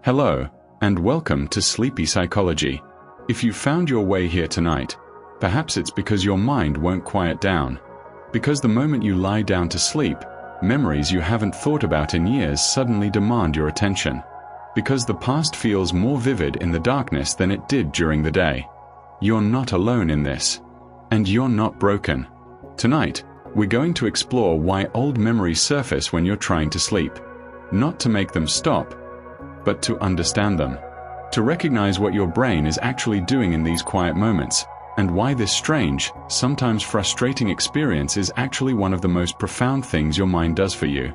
Hello, and welcome to Sleepy Psychology. If you found your way here tonight, perhaps it's because your mind won't quiet down. Because the moment you lie down to sleep, memories you haven't thought about in years suddenly demand your attention. Because the past feels more vivid in the darkness than it did during the day. You're not alone in this. And you're not broken. Tonight, we're going to explore why old memories surface when you're trying to sleep. Not to make them stop, but to understand them. To recognize what your brain is actually doing in these quiet moments, and why this strange, sometimes frustrating experience is actually one of the most profound things your mind does for you.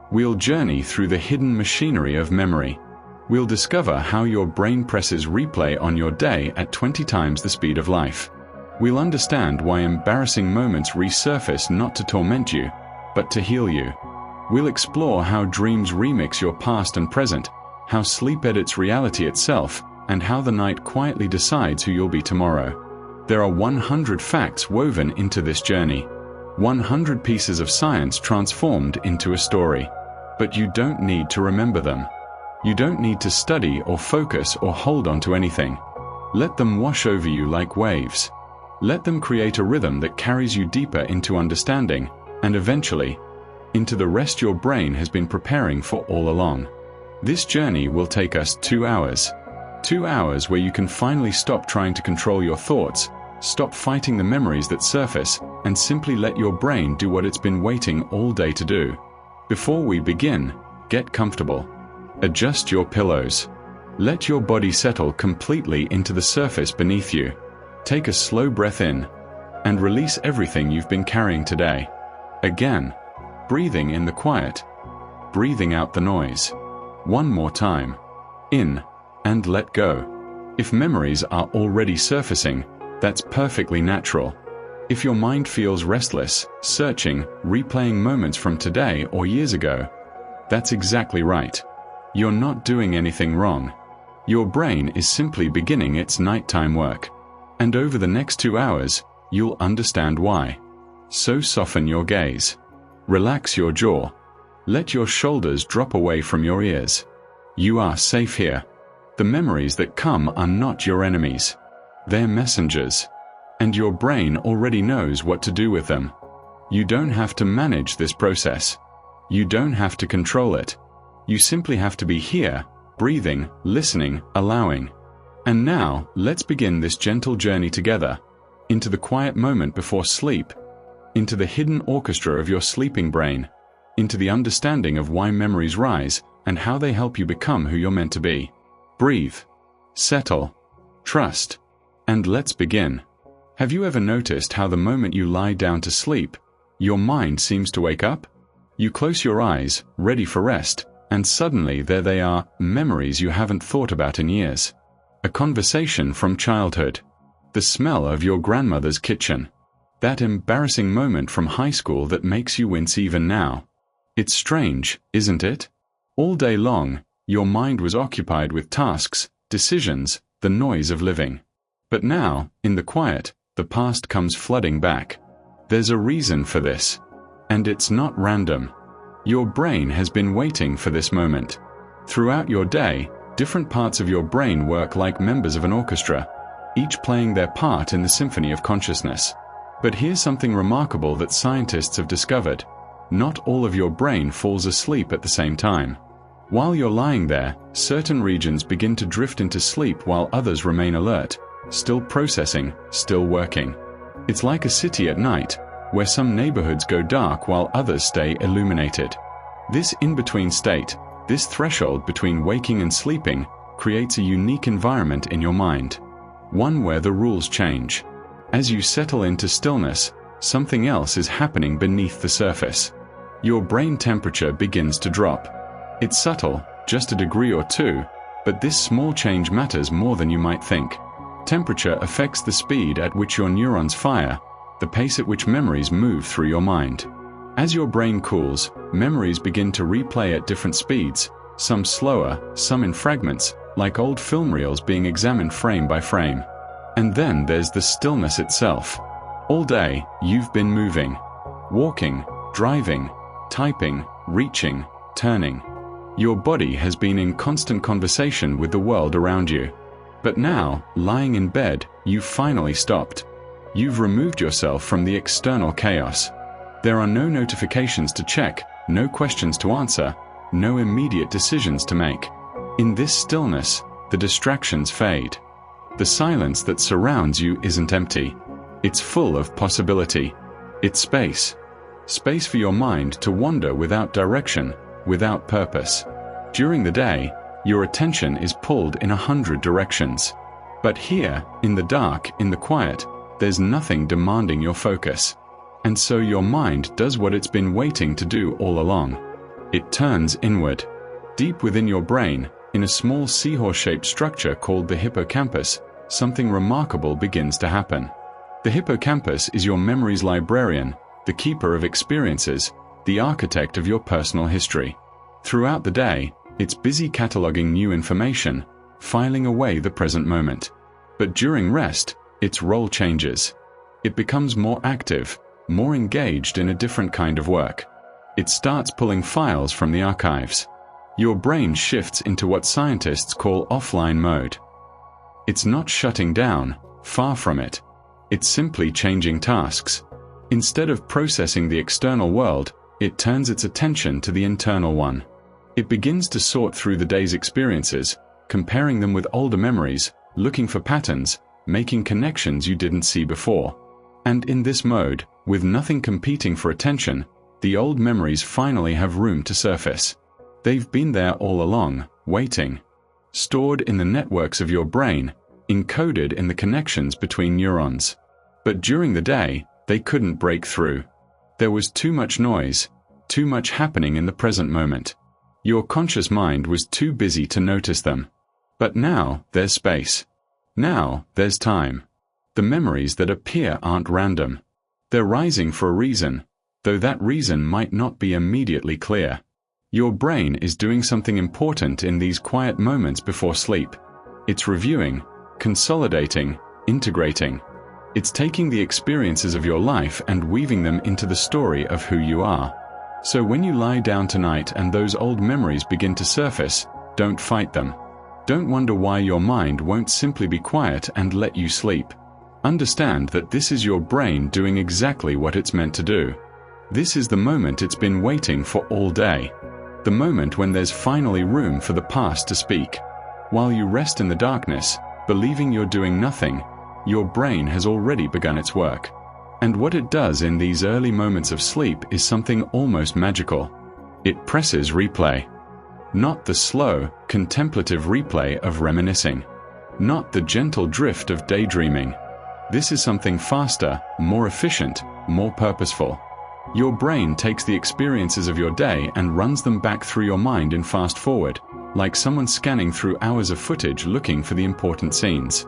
We'll journey through the hidden machinery of memory. We'll discover how your brain presses replay on your day at 20 times the speed of life. We'll understand why embarrassing moments resurface not to torment you, but to heal you. We'll explore how dreams remix your past and present, how sleep edits reality itself, and how the night quietly decides who you'll be tomorrow. There are 100 facts woven into this journey. 100 pieces of science transformed into a story. But you don't need to remember them. You don't need to study or focus or hold on to anything. Let them wash over you like waves. Let them create a rhythm that carries you deeper into understanding, and eventually, into the rest your brain has been preparing for all along. This journey will take us 2 hours. 2 hours where you can finally stop trying to control your thoughts, stop fighting the memories that surface, and simply let your brain do what it's been waiting all day to do. Before we begin, get comfortable. Adjust your pillows. Let your body settle completely into the surface beneath you. Take a slow breath in, and release everything you've been carrying today. Again, breathing in the quiet, breathing out the noise. One more time. In, and let go. If memories are already surfacing, that's perfectly natural. If your mind feels restless, searching, replaying moments from today or years ago, that's exactly right. You're not doing anything wrong. Your brain is simply beginning its nighttime work. And over the next 2 hours, you'll understand why. So soften your gaze. Relax your jaw. Let your shoulders drop away from your ears. You are safe here. The memories that come are not your enemies. They're messengers. And your brain already knows what to do with them. You don't have to manage this process. You don't have to control it. You simply have to be here, breathing, listening, allowing. And now, let's begin this gentle journey together, into the quiet moment before sleep, into the hidden orchestra of your sleeping brain, into the understanding of why memories rise and how they help you become who you're meant to be. Breathe, settle, trust, and let's begin. Have you ever noticed how the moment you lie down to sleep, your mind seems to wake up? You close your eyes, ready for rest, and suddenly there they are, memories you haven't thought about in years. A conversation from childhood. The smell of your grandmother's kitchen. That embarrassing moment from high school that makes you wince even now. It's strange, isn't it? All day long, your mind was occupied with tasks, decisions, the noise of living. But now, in the quiet, the past comes flooding back. There's a reason for this. And it's not random. Your brain has been waiting for this moment. Throughout your day, different parts of your brain work like members of an orchestra, each playing their part in the symphony of consciousness. But here's something remarkable that scientists have discovered. Not all of your brain falls asleep at the same time. While you're lying there, certain regions begin to drift into sleep while others remain alert, still processing, still working. It's like a city at night, where some neighborhoods go dark while others stay illuminated. This in-between state, this threshold between waking and sleeping, creates a unique environment in your mind. One where the rules change. As you settle into stillness, something else is happening beneath the surface. Your brain temperature begins to drop. It's subtle, just a degree or two, but this small change matters more than you might think. Temperature affects the speed at which your neurons fire, the pace at which memories move through your mind. As your brain cools, memories begin to replay at different speeds, some slower, some in fragments, like old film reels being examined frame by frame. And then there's the stillness itself. All day, you've been moving. Walking, driving, typing, reaching, turning. Your body has been in constant conversation with the world around you. But now, lying in bed, you've finally stopped. You've removed yourself from the external chaos. There are no notifications to check, no questions to answer, no immediate decisions to make. In this stillness, the distractions fade. The silence that surrounds you isn't empty. It's full of possibility. It's space. Space for your mind to wander without direction, without purpose. During the day, your attention is pulled in 100 directions. But here, in the dark, in the quiet, there's nothing demanding your focus. And so your mind does what it's been waiting to do all along. It turns inward. Deep within your brain, in a small seahorse-shaped structure called the hippocampus, something remarkable begins to happen. The hippocampus is your memory's librarian, the keeper of experiences, the architect of your personal history. Throughout the day, it's busy cataloging new information, filing away the present moment. But during rest, its role changes. It becomes more active, more engaged in a different kind of work. It starts pulling files from the archives. Your brain shifts into what scientists call offline mode. It's not shutting down, far from it. It's simply changing tasks. Instead of processing the external world, it turns its attention to the internal one. It begins to sort through the day's experiences, comparing them with older memories, looking for patterns, making connections you didn't see before. And in this mode, with nothing competing for attention, the old memories finally have room to surface. They've been there all along, waiting. Stored in the networks of your brain, encoded in the connections between neurons. But during the day, they couldn't break through. There was too much noise, too much happening in the present moment. Your conscious mind was too busy to notice them. But now, there's space. Now, there's time. The memories that appear aren't random. They're rising for a reason, though that reason might not be immediately clear. Your brain is doing something important in these quiet moments before sleep. It's reviewing, consolidating, integrating. It's taking the experiences of your life and weaving them into the story of who you are. So when you lie down tonight and those old memories begin to surface, don't fight them. Don't wonder why your mind won't simply be quiet and let you sleep. Understand that this is your brain doing exactly what it's meant to do. This is the moment it's been waiting for all day. The moment when there's finally room for the past to speak. While you rest in the darkness, believing you're doing nothing, your brain has already begun its work. And what it does in these early moments of sleep is something almost magical. It presses replay. Not the slow, contemplative replay of reminiscing. Not the gentle drift of daydreaming. This is something faster, more efficient, more purposeful. Your brain takes the experiences of your day and runs them back through your mind in fast forward, like someone scanning through hours of footage looking for the important scenes.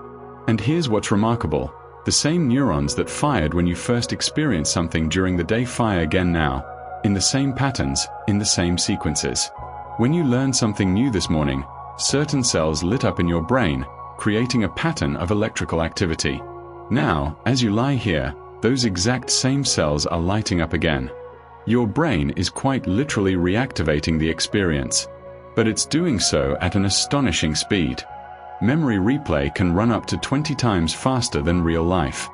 And here's what's remarkable. The same neurons that fired when you first experienced something during the day fire again now, in the same patterns, in the same sequences. When you learned something new this morning, certain cells lit up in your brain, creating a pattern of electrical activity. Now, as you lie here, those exact same cells are lighting up again. Your brain is quite literally reactivating the experience. But it's doing so at an astonishing speed. Memory replay can run up to 20 times faster than real life.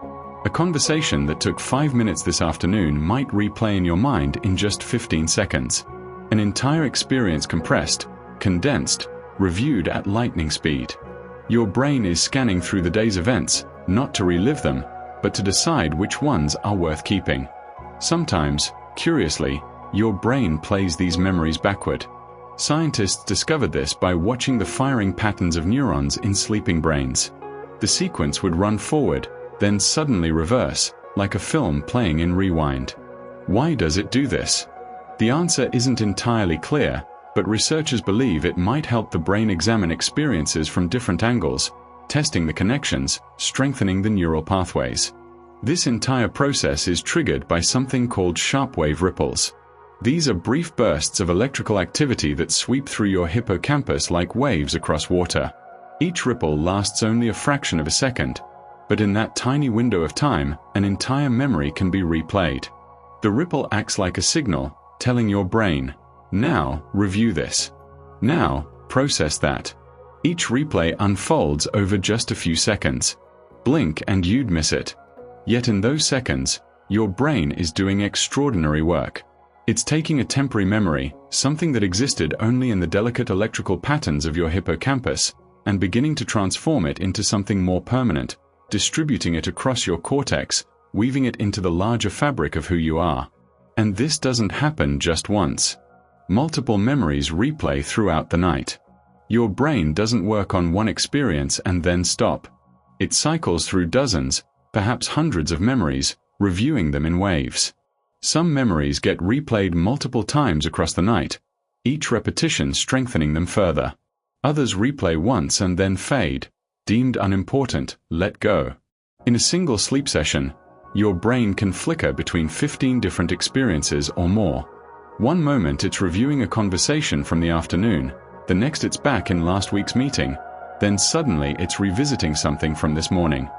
A conversation that took 5 minutes this afternoon might replay in your mind in just 15 seconds. An entire experience compressed, condensed, reviewed at lightning speed. Your brain is scanning through the day's events, not to relive them, but to decide which ones are worth keeping. Sometimes, curiously, your brain plays these memories backward. Scientists discovered this by watching the firing patterns of neurons in sleeping brains. The sequence would run forward, then suddenly reverse, like a film playing in rewind. Why does it do this? The answer isn't entirely clear, but researchers believe it might help the brain examine experiences from different angles, testing the connections, strengthening the neural pathways. This entire process is triggered by something called sharp-wave ripples. These are brief bursts of electrical activity that sweep through your hippocampus like waves across water. Each ripple lasts only a fraction of a second, but in that tiny window of time, an entire memory can be replayed. The ripple acts like a signal, telling your brain, "Now, review this." Now, process that. Each replay unfolds over just a few seconds. Blink and you'd miss it. Yet in those seconds, your brain is doing extraordinary work. It's taking a temporary memory, something that existed only in the delicate electrical patterns of your hippocampus, and beginning to transform it into something more permanent, distributing it across your cortex, weaving it into the larger fabric of who you are. And this doesn't happen just once. Multiple memories replay throughout the night. Your brain doesn't work on one experience and then stop. It cycles through dozens, perhaps hundreds of memories, reviewing them in waves. Some memories get replayed multiple times across the night, each repetition strengthening them further. Others replay once and then fade, deemed unimportant, let go. In a single sleep session, your brain can flicker between 15 different experiences or more. One moment it's reviewing a conversation from the afternoon, the next it's back in last week's meeting, then suddenly it's revisiting something from this morning.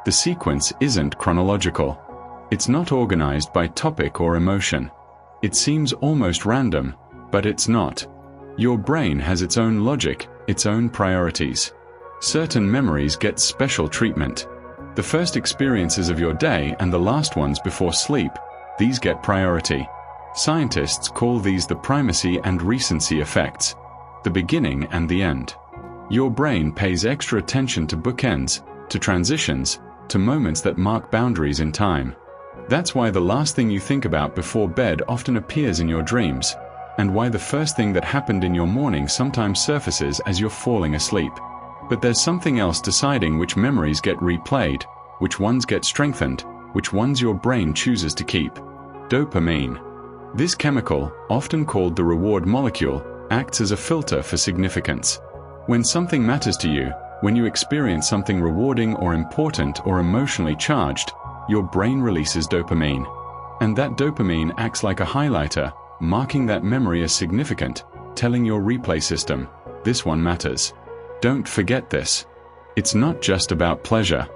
The sequence isn't chronological. It's not organized by topic or emotion. It seems almost random, but it's not. Your brain has its own logic, its own priorities. Certain memories get special treatment. The first experiences of your day and the last ones before sleep, these get priority. Scientists call these the primacy and recency effects, the beginning and the end. Your brain pays extra attention to bookends, to transitions, to moments that mark boundaries in time. That's why the last thing you think about before bed often appears in your dreams, and why the first thing that happened in your morning sometimes surfaces as you're falling asleep. But there's something else deciding which memories get replayed, which ones get strengthened, which ones your brain chooses to keep. Dopamine. This chemical, often called the reward molecule, acts as a filter for significance. When something matters to you, when you experience something rewarding or important or emotionally charged, your brain releases dopamine. And that dopamine acts like a highlighter, marking that memory as significant, telling your replay system, this one matters. Don't forget this. It's not just about pleasure.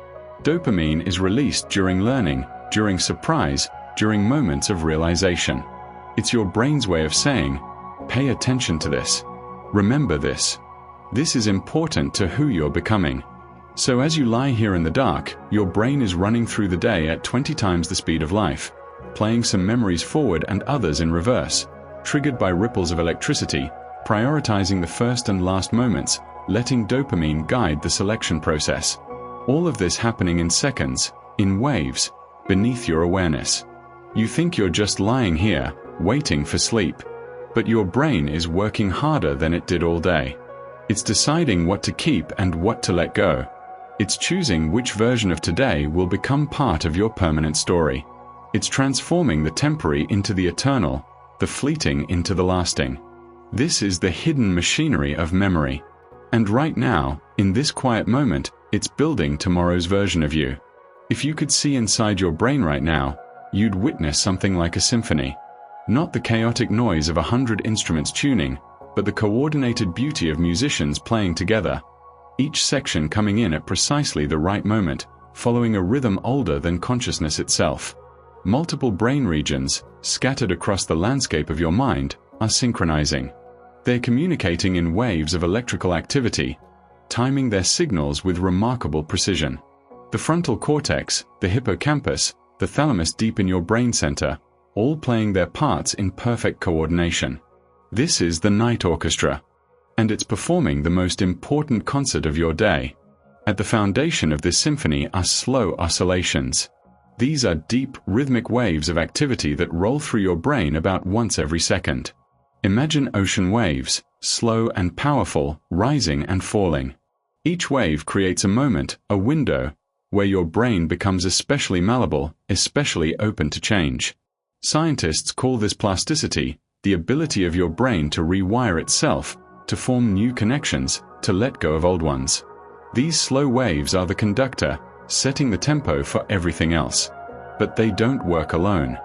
Dopamine is released during learning, during surprise, during moments of realization. It's your brain's way of saying, pay attention to this. Remember this. This is important to who you're becoming. So as you lie here in the dark, your brain is running through the day at 20 times the speed of life, playing some memories forward and others in reverse, triggered by ripples of electricity, prioritizing the first and last moments, letting dopamine guide the selection process. All of this happening in seconds, in waves, beneath your awareness. You think you're just lying here, waiting for sleep. But your brain is working harder than it did all day. It's deciding what to keep and what to let go. It's choosing which version of today will become part of your permanent story. It's transforming the temporary into the eternal, the fleeting into the lasting. This is the hidden machinery of memory. And right now, in this quiet moment, it's building tomorrow's version of you. If you could see inside your brain right now, you'd witness something like a symphony. Not the chaotic noise of 100 instruments tuning, but the coordinated beauty of musicians playing together, each section coming in at precisely the right moment, following a rhythm older than consciousness itself. Multiple brain regions, scattered across the landscape of your mind, are synchronizing. They're communicating in waves of electrical activity, timing their signals with remarkable precision. The frontal cortex, the hippocampus, the thalamus deep in your brain center, all playing their parts in perfect coordination. This is the night orchestra, and it's performing the most important concert of your day. At the foundation of this symphony are slow oscillations. These are deep, rhythmic waves of activity that roll through your brain about once every second. Imagine ocean waves, slow and powerful, rising and falling. Each wave creates a moment, a window, where your brain becomes especially malleable, especially open to change. Scientists call this plasticity, the ability of your brain to rewire itself, to form new connections, to let go of old ones. These slow waves are the conductor, setting the tempo for everything else. But they don't work alone.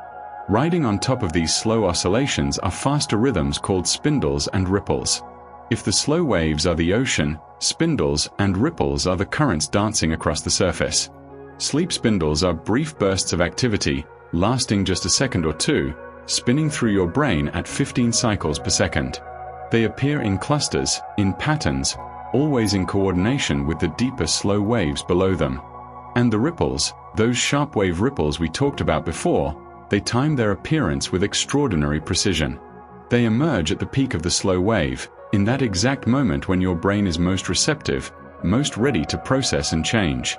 Riding on top of these slow oscillations are faster rhythms called spindles and ripples. If the slow waves are the ocean, spindles and ripples are the currents dancing across the surface. Sleep spindles are brief bursts of activity, lasting just a second or two, spinning through your brain at 15 cycles per second. They appear in clusters, in patterns, always in coordination with the deeper slow waves below them. And the ripples, those sharp wave ripples we talked about before, they time their appearance with extraordinary precision. They emerge at the peak of the slow wave, in that exact moment when your brain is most receptive, most ready to process and change.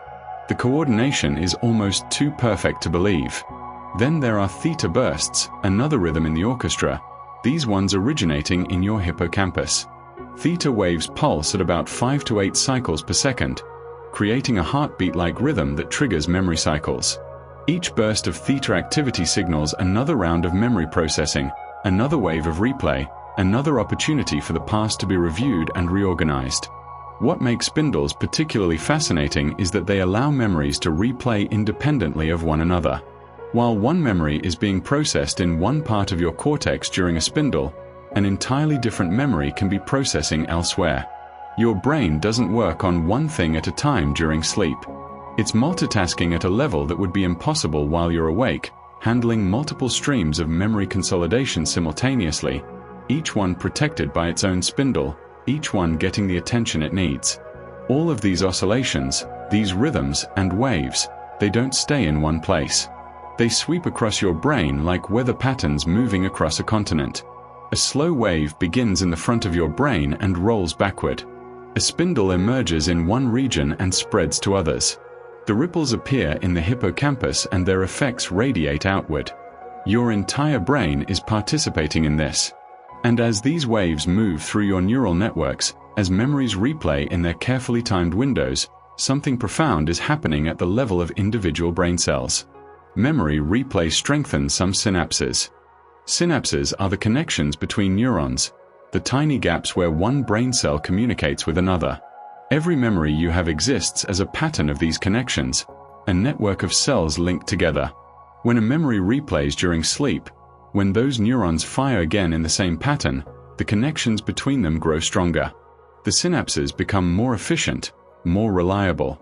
The coordination is almost too perfect to believe. Then there are theta bursts, another rhythm in the orchestra, these ones originating in your hippocampus. Theta waves pulse at about 5 to 8 cycles per second, creating a heartbeat-like rhythm that triggers memory cycles. Each burst of theta activity signals another round of memory processing, another wave of replay, another opportunity for the past to be reviewed and reorganized. What makes spindles particularly fascinating is that they allow memories to replay independently of one another. While one memory is being processed in one part of your cortex during a spindle, an entirely different memory can be processing elsewhere. Your brain doesn't work on one thing at a time during sleep. It's multitasking at a level that would be impossible while you're awake, handling multiple streams of memory consolidation simultaneously, each one protected by its own spindle, each one getting the attention it needs. All of these oscillations, these rhythms and waves, they don't stay in one place. They sweep across your brain like weather patterns moving across a continent. A slow wave begins in the front of your brain and rolls backward. A spindle emerges in one region and spreads to others. The ripples appear in the hippocampus and their effects radiate outward. Your entire brain is participating in this. And as these waves move through your neural networks, as memories replay in their carefully timed windows, something profound is happening at the level of individual brain cells. Memory replay strengthens some synapses. Synapses are the connections between neurons, the tiny gaps where one brain cell communicates with another. Every memory you have exists as a pattern of these connections, a network of cells linked together. When a memory replays during sleep, when those neurons fire again in the same pattern, the connections between them grow stronger. The synapses become more efficient, more reliable.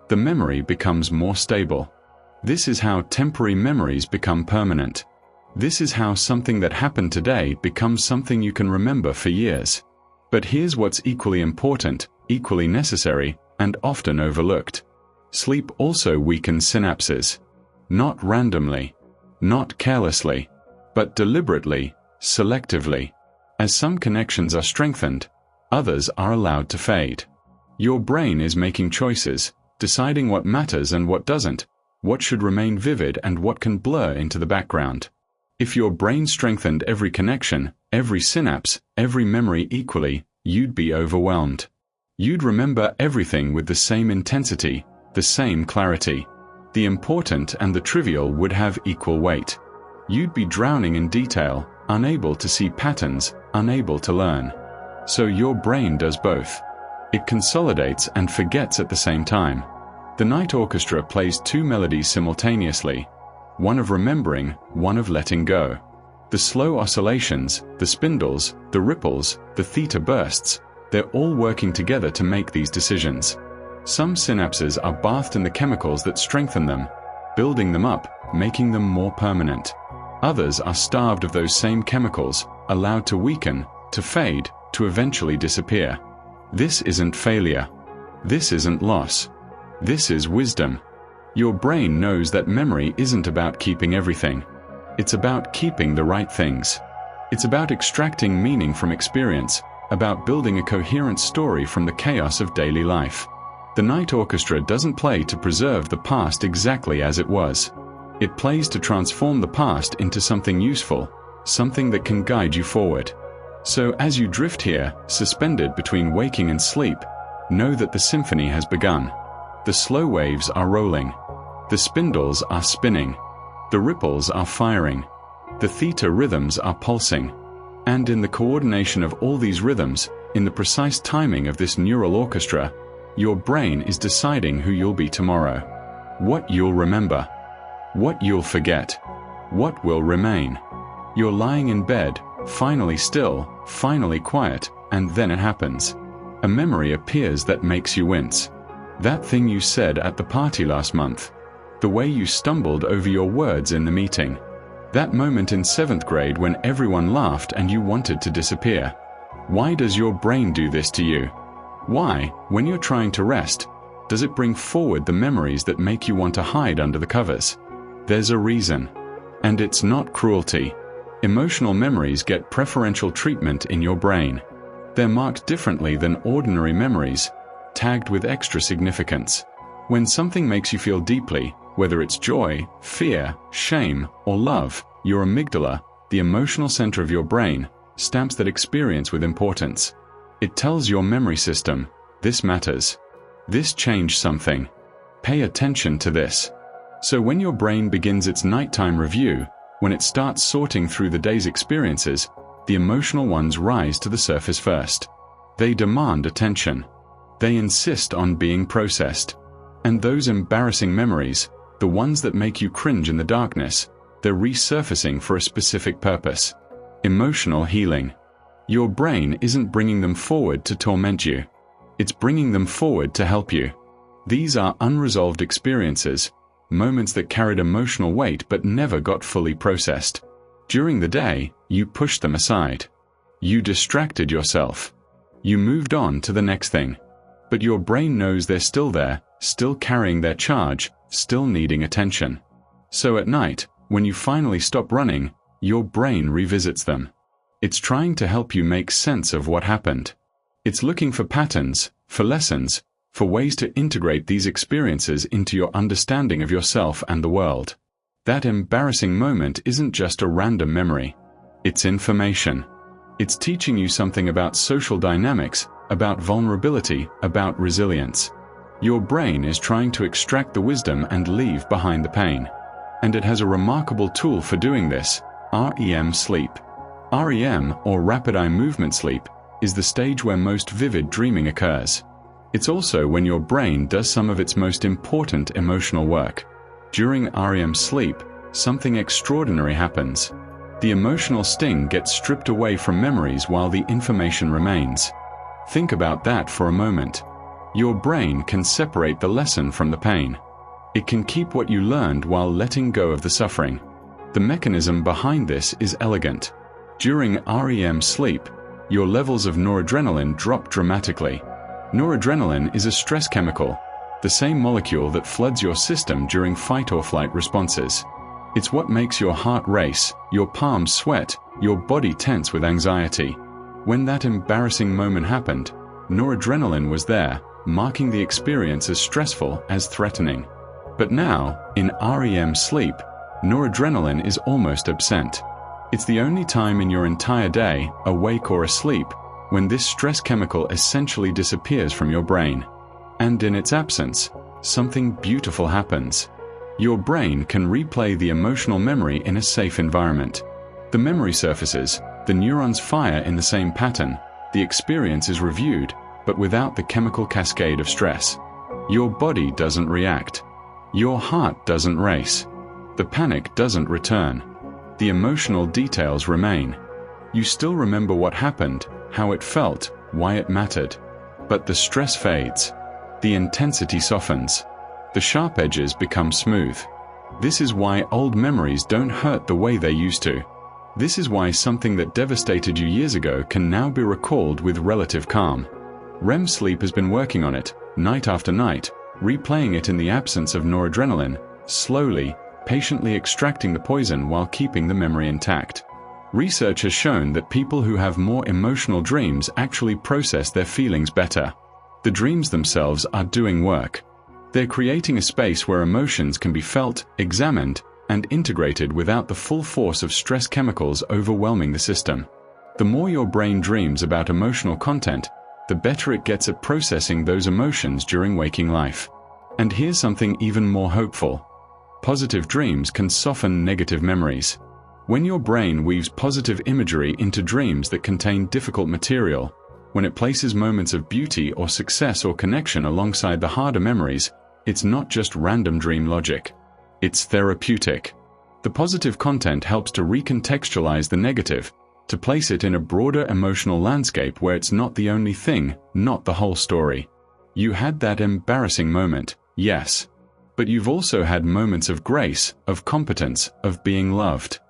The memory becomes more stable. This is how temporary memories become permanent. This is how something that happened today becomes something you can remember for years. But here's what's equally important, equally necessary, and often overlooked. Sleep also weakens synapses. Not randomly, not carelessly, but deliberately, selectively. As some connections are strengthened, others are allowed to fade. Your brain is making choices, deciding what matters and what doesn't, what should remain vivid and what can blur into the background. If your brain strengthened every connection, every synapse, every memory equally, you'd be overwhelmed. You'd remember everything with the same intensity, the same clarity. The important and the trivial would have equal weight. You'd be drowning in detail, unable to see patterns, unable to learn. So your brain does both. It consolidates and forgets at the same time. The night orchestra plays two melodies simultaneously, one of remembering, one of letting go. The slow oscillations, the spindles, the ripples, the theta bursts, they're all working together to make these decisions. Some synapses are bathed in the chemicals that strengthen them, building them up, making them more permanent. Others are starved of those same chemicals, allowed to weaken, to fade, to eventually disappear. This isn't failure. This isn't loss. This is wisdom. Your brain knows that memory isn't about keeping everything. It's about keeping the right things. It's about extracting meaning from experience, about building a coherent story from the chaos of daily life. The night orchestra doesn't play to preserve the past exactly as it was. It plays to transform the past into something useful, something that can guide you forward. So as you drift here, suspended between waking and sleep, know that the symphony has begun. The slow waves are rolling. The spindles are spinning. The ripples are firing. The theta rhythms are pulsing. And in the coordination of all these rhythms, in the precise timing of this neural orchestra, your brain is deciding who you'll be tomorrow. What you'll remember. What you'll forget. What will remain. You're lying in bed, finally still, finally quiet, and then it happens. A memory appears that makes you wince. That thing you said at the party last month. The way you stumbled over your words in the meeting. That moment in 7th grade when everyone laughed and you wanted to disappear. Why does your brain do this to you? Why, when you're trying to rest, does it bring forward the memories that make you want to hide under the covers? There's a reason. And it's not cruelty. Emotional memories get preferential treatment in your brain. They're marked differently than ordinary memories, tagged with extra significance. When something makes you feel deeply, whether it's joy, fear, shame, or love, your amygdala, the emotional center of your brain, stamps that experience with importance. It tells your memory system, this matters. This changed something. Pay attention to this. So when your brain begins its nighttime review, when it starts sorting through the day's experiences, the emotional ones rise to the surface first. They demand attention. They insist on being processed. And those embarrassing memories, the ones that make you cringe in the darkness, they're resurfacing for a specific purpose. Emotional healing. Your brain isn't bringing them forward to torment you. It's bringing them forward to help you. These are unresolved experiences, moments that carried emotional weight but never got fully processed. During the day, you pushed them aside. You distracted yourself. You moved on to the next thing. But your brain knows they're still there, still carrying their charge, still needing attention. So at night, when you finally stop running, your brain revisits them. It's trying to help you make sense of what happened. It's looking for patterns, for lessons, for ways to integrate these experiences into your understanding of yourself and the world. That embarrassing moment isn't just a random memory. It's information. It's teaching you something about social dynamics, about vulnerability, about resilience. Your brain is trying to extract the wisdom and leave behind the pain. And it has a remarkable tool for doing this: REM sleep. REM, or rapid eye movement sleep, is the stage where most vivid dreaming occurs. It's also when your brain does some of its most important emotional work. During REM sleep, something extraordinary happens. The emotional sting gets stripped away from memories while the information remains. Think about that for a moment. Your brain can separate the lesson from the pain. It can keep what you learned while letting go of the suffering. The mechanism behind this is elegant. During REM sleep, your levels of noradrenaline drop dramatically. Noradrenaline is a stress chemical, the same molecule that floods your system during fight or flight responses. It's what makes your heart race, your palms sweat, your body tense with anxiety. When that embarrassing moment happened, noradrenaline was there, marking the experience as stressful as threatening. But now, in REM sleep, noradrenaline is almost absent. It's the only time in your entire day, awake or asleep, when this stress chemical essentially disappears from your brain. And in its absence, something beautiful happens. Your brain can replay the emotional memory in a safe environment. The memory surfaces, the neurons fire in the same pattern, the experience is reviewed, but without the chemical cascade of stress. Your body doesn't react. Your heart doesn't race. The panic doesn't return. The emotional details remain. You still remember what happened, how it felt, why it mattered. But the stress fades. The intensity softens. The sharp edges become smooth. This is why old memories don't hurt the way they used to. This is why something that devastated you years ago can now be recalled with relative calm. REM sleep has been working on it, night after night, replaying it in the absence of noradrenaline, slowly, patiently extracting the poison while keeping the memory intact. Research has shown that people who have more emotional dreams actually process their feelings better. The dreams themselves are doing work. They're creating a space where emotions can be felt, examined, and integrated without the full force of stress chemicals overwhelming the system. The more your brain dreams about emotional content, the better it gets at processing those emotions during waking life. And here's something even more hopeful. Positive dreams can soften negative memories. When your brain weaves positive imagery into dreams that contain difficult material, when it places moments of beauty or success or connection alongside the harder memories, it's not just random dream logic. It's therapeutic. The positive content helps to recontextualize the negative, to place it in a broader emotional landscape where it's not the only thing, not the whole story. You had that embarrassing moment, yes. But you've also had moments of grace, of competence, of being loved.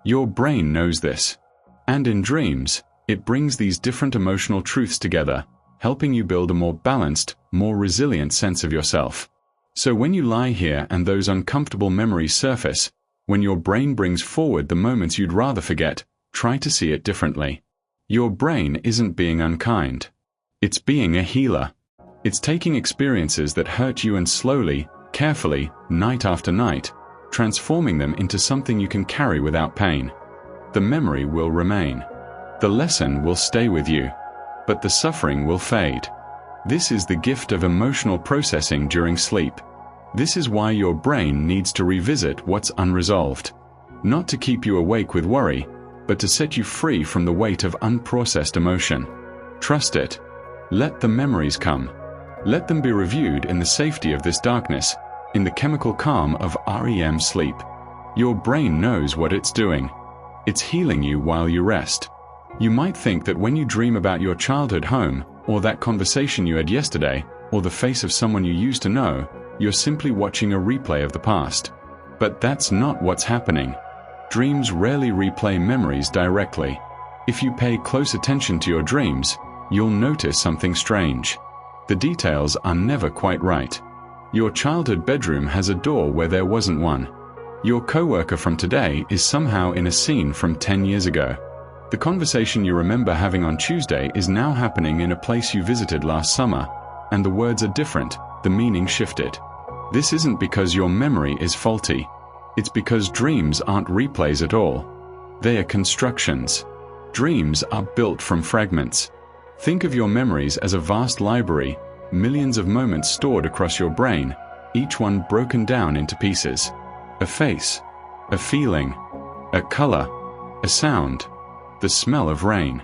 Your brain knows this. And in dreams, It brings these different emotional truths together, helping you build a more balanced, more resilient sense of yourself. So when you lie here and those uncomfortable memories surface, when your brain brings forward the moments you'd rather forget, try to see it differently. Your brain isn't being unkind. It's being a healer. It's taking experiences that hurt you and slowly, carefully, night after night, transforming them into something you can carry without pain. The memory will remain. The lesson will stay with you. But the suffering will fade. This is the gift of emotional processing during sleep. This is why your brain needs to revisit what's unresolved. Not to keep you awake with worry, but to set you free from the weight of unprocessed emotion. Trust it. Let the memories come. Let them be reviewed in the safety of this darkness, in the chemical calm of REM sleep. Your brain knows what it's doing. It's healing you while you rest. You might think that when you dream about your childhood home, or that conversation you had yesterday, or the face of someone you used to know, you're simply watching a replay of the past. But that's not what's happening. Dreams rarely replay memories directly. If you pay close attention to your dreams, you'll notice something strange. The details are never quite right. Your childhood bedroom has a door where there wasn't one. Your coworker from today is somehow in a scene from 10 years ago. The conversation you remember having on Tuesday is now happening in a place you visited last summer, and the words are different, the meaning shifted. This isn't because your memory is faulty. It's because dreams aren't replays at all. They are constructions. Dreams are built from fragments. Think of your memories as a vast library, millions of moments stored across your brain, each one broken down into pieces. A face, a feeling, a color, a sound, the smell of rain,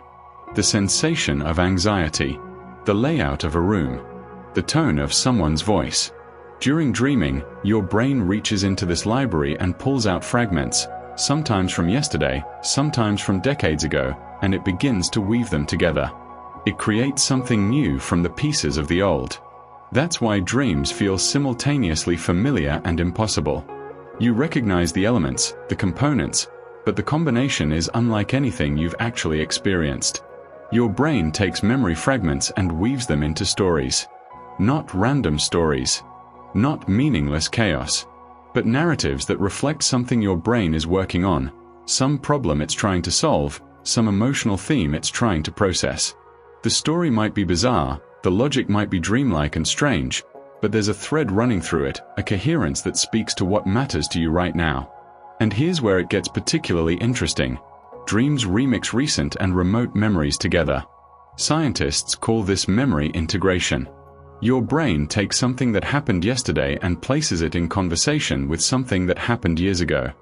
the sensation of anxiety, the layout of a room, the tone of someone's voice. During dreaming, your brain reaches into this library and pulls out fragments, sometimes from yesterday, sometimes from decades ago, and it begins to weave them together. It creates something new from the pieces of the old. That's why dreams feel simultaneously familiar and impossible. You recognize the elements, the components, but the combination is unlike anything you've actually experienced. Your brain takes memory fragments and weaves them into stories. Not random stories. Not meaningless chaos. But narratives that reflect something your brain is working on, some problem it's trying to solve, some emotional theme it's trying to process. The story might be bizarre, the logic might be dreamlike and strange, but there's a thread running through it, a coherence that speaks to what matters to you right now. And here's where it gets particularly interesting. Dreams remix recent and remote memories together. Scientists call this memory integration. Your brain takes something that happened yesterday and places it in conversation with something that happened years ago.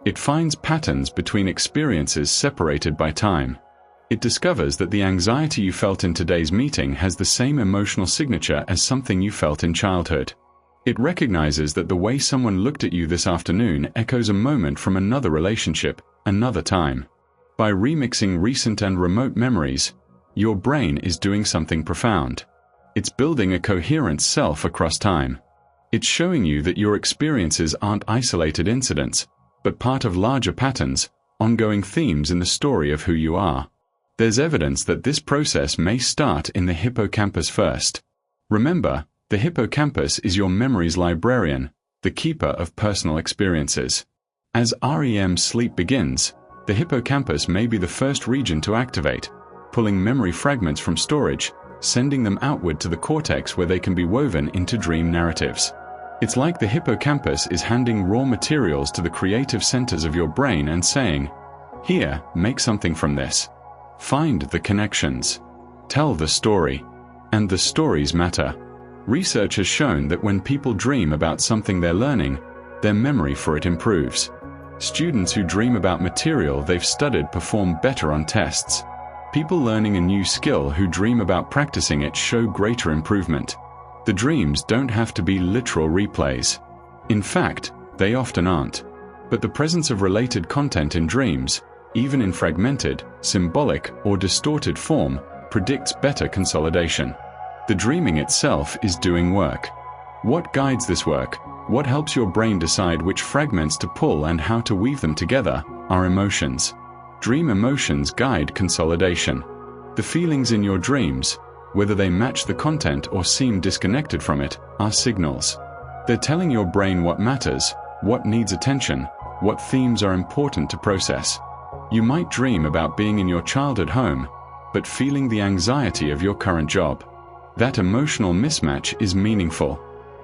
It finds patterns between experiences separated by time. It discovers that the anxiety you felt in today's meeting has the same emotional signature as something you felt in childhood. It recognizes that the way someone looked at you this afternoon echoes a moment from another relationship, another time. By remixing recent and remote memories, your brain is doing something profound. It's building a coherent self across time. It's showing you that your experiences aren't isolated incidents, but part of larger patterns, ongoing themes in the story of who you are. There's evidence that this process may start in the hippocampus first. Remember, the hippocampus is your memory's librarian, the keeper of personal experiences. As REM sleep begins, the hippocampus may be the first region to activate, pulling memory fragments from storage, sending them outward to the cortex where they can be woven into dream narratives. It's like the hippocampus is handing raw materials to the creative centers of your brain and saying, "Here, make something from this. Find the connections. Tell the story." And the stories matter. Research has shown that when people dream about something they're learning, their memory for it improves. Students who dream about material they've studied perform better on tests. People learning a new skill who dream about practicing it show greater improvement. The dreams don't have to be literal replays. In fact, they often aren't. But the presence of related content in dreams, even in fragmented, symbolic, or distorted form, predicts better consolidation. The dreaming itself is doing work. What guides this work, what helps your brain decide which fragments to pull and how to weave them together, are emotions. Dream emotions guide consolidation. The feelings in your dreams, whether they match the content or seem disconnected from it, are signals. They're telling your brain what matters, what needs attention, what themes are important to process. You might dream about being in your childhood home, but feeling the anxiety of your current job. That emotional mismatch is meaningful.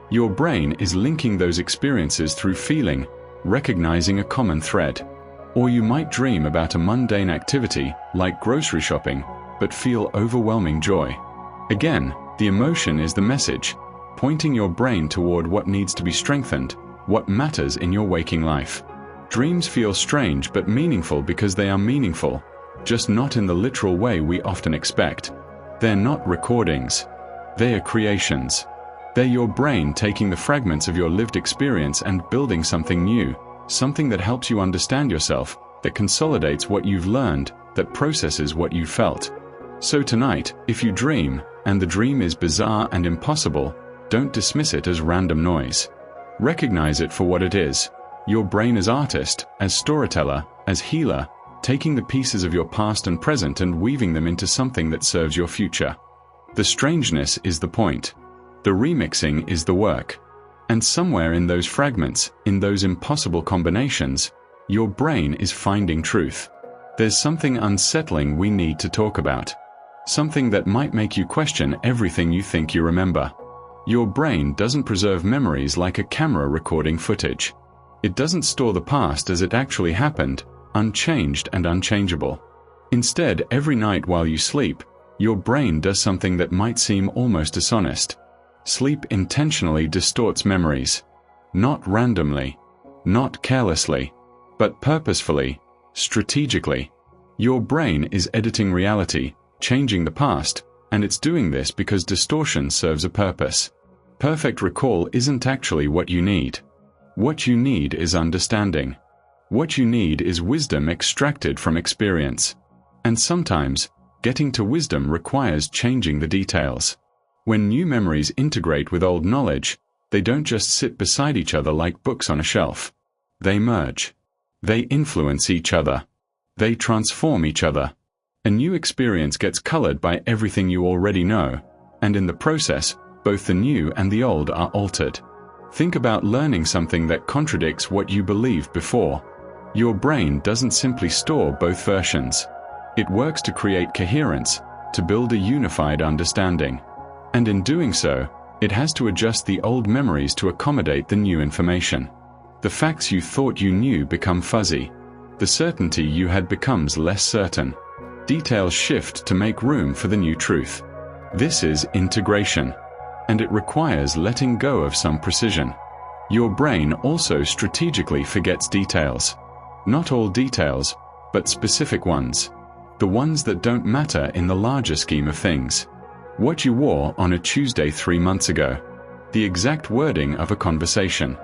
Your brain is linking those experiences through feeling, recognizing a common thread. Or you might dream about a mundane activity, like grocery shopping, but feel overwhelming joy. Again, the emotion is the message, pointing your brain toward what needs to be strengthened, what matters in your waking life. Dreams feel strange but meaningful because they are meaningful, just not in the literal way we often expect. They're not recordings. They are creations. They're your brain taking the fragments of your lived experience and building something new, something that helps you understand yourself, that consolidates what you've learned, that processes what you felt. So tonight, if you dream, and the dream is bizarre and impossible, don't dismiss it as random noise. Recognize it for what it is. Your brain as artist, as storyteller, as healer, taking the pieces of your past and present and weaving them into something that serves your future. The strangeness is the point. The remixing is the work. And somewhere in those fragments, in those impossible combinations, your brain is finding truth. There's something unsettling we need to talk about. Something that might make you question everything you think you remember. Your brain doesn't preserve memories like a camera recording footage. It doesn't store the past as it actually happened, unchanged and unchangeable. Instead, every night while you sleep, your brain does something that might seem almost dishonest. Sleep intentionally distorts memories. Not randomly, not carelessly, but purposefully, strategically. Your brain is editing reality, changing the past, and it's doing this because distortion serves a purpose. Perfect recall isn't actually what you need. What you need is understanding. What you need is wisdom extracted from experience. And sometimes, getting to wisdom requires changing the details. When new memories integrate with old knowledge, they don't just sit beside each other like books on a shelf. They merge. They influence each other. They transform each other. A new experience gets colored by everything you already know, and in the process, both the new and the old are altered. Think about learning something that contradicts what you believed before. Your brain doesn't simply store both versions. It works to create coherence, to build a unified understanding. And in doing so, it has to adjust the old memories to accommodate the new information. The facts you thought you knew become fuzzy. The certainty you had becomes less certain. Details shift to make room for the new truth. This is integration, and it requires letting go of some precision. Your brain also strategically forgets details. Not all details, but specific ones. The ones that don't matter in the larger scheme of things. What you wore on a Tuesday 3 months ago. The exact wording of a conversation.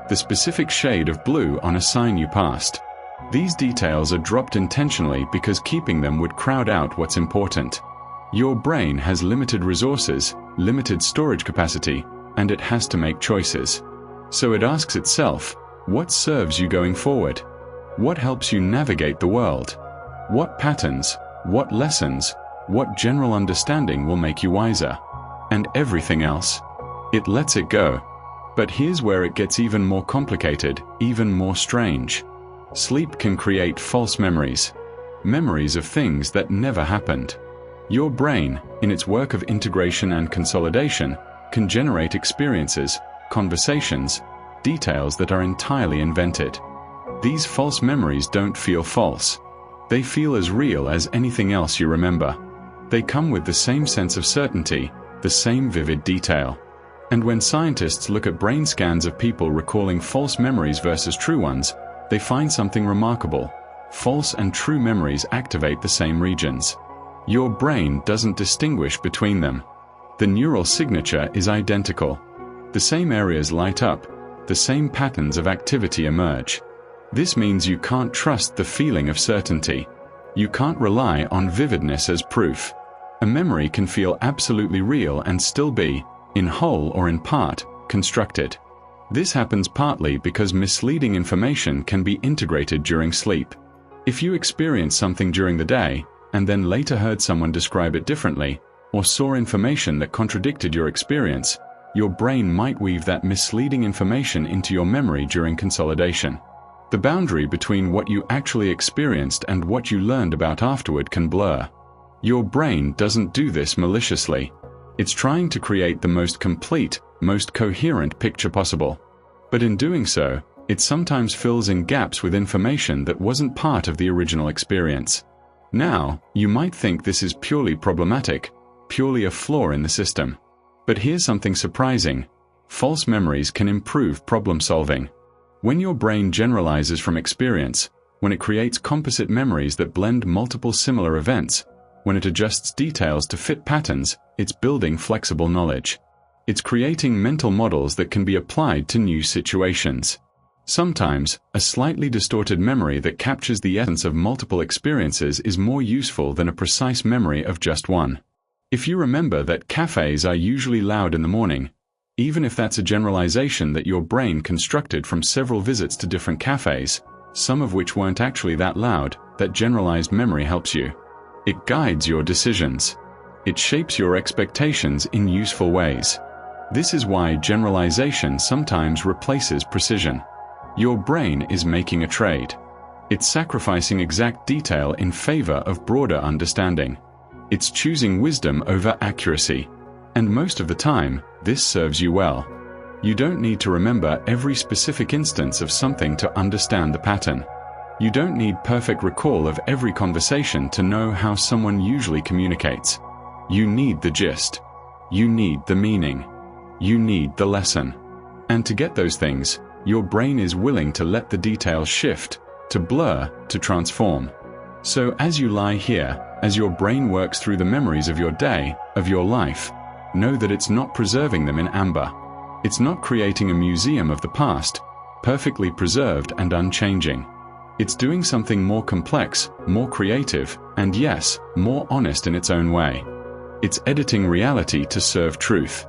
The specific shade of blue on a sign you passed. These details are dropped intentionally because keeping them would crowd out what's important. Your brain has limited resources, limited storage capacity, and it has to make choices. So it asks itself, what serves you going forward? What helps you navigate the world? What patterns, what lessons, what general understanding will make you wiser? And everything else? It lets it go. But here's where it gets even more complicated, even more strange. Sleep can create false memories. Memories of things that never happened. Your brain, in its work of integration and consolidation, can generate experiences, conversations, details that are entirely invented. These false memories don't feel false. They feel as real as anything else you remember. They come with the same sense of certainty, the same vivid detail. And when scientists look at brain scans of people recalling false memories versus true ones, they find something remarkable. False and true memories activate the same regions. Your brain doesn't distinguish between them. The neural signature is identical. The same areas light up, the same patterns of activity emerge. This means you can't trust the feeling of certainty. You can't rely on vividness as proof. A memory can feel absolutely real and still be, in whole or in part, constructed. This happens partly because misleading information can be integrated during sleep. If you experience something during the day, and then later heard someone describe it differently, or saw information that contradicted your experience, your brain might weave that misleading information into your memory during consolidation. The boundary between what you actually experienced and what you learned about afterward can blur. Your brain doesn't do this maliciously. It's trying to create the most complete, most coherent picture possible. But in doing so, it sometimes fills in gaps with information that wasn't part of the original experience. Now, you might think this is purely problematic, purely a flaw in the system. But here's something surprising. False memories can improve problem solving. When your brain generalizes from experience, when it creates composite memories that blend multiple similar events, when it adjusts details to fit patterns, it's building flexible knowledge. It's creating mental models that can be applied to new situations. Sometimes, a slightly distorted memory that captures the essence of multiple experiences is more useful than a precise memory of just one. If you remember that cafes are usually loud in the morning, even if that's a generalization that your brain constructed from several visits to different cafes, some of which weren't actually that loud, that generalized memory helps you. It guides your decisions. It shapes your expectations in useful ways. This is why generalization sometimes replaces precision. Your brain is making a trade. It's sacrificing exact detail in favor of broader understanding. It's choosing wisdom over accuracy. And most of the time, this serves you well. You don't need to remember every specific instance of something to understand the pattern. You don't need perfect recall of every conversation to know how someone usually communicates. You need the gist. You need the meaning. You need the lesson. And to get those things, your brain is willing to let the details shift, to blur, to transform. So as you lie here, as your brain works through the memories of your day, of your life, know that it's not preserving them in amber. It's not creating a museum of the past, perfectly preserved and unchanging. It's doing something more complex, more creative, and yes, more honest in its own way. It's editing reality to serve truth.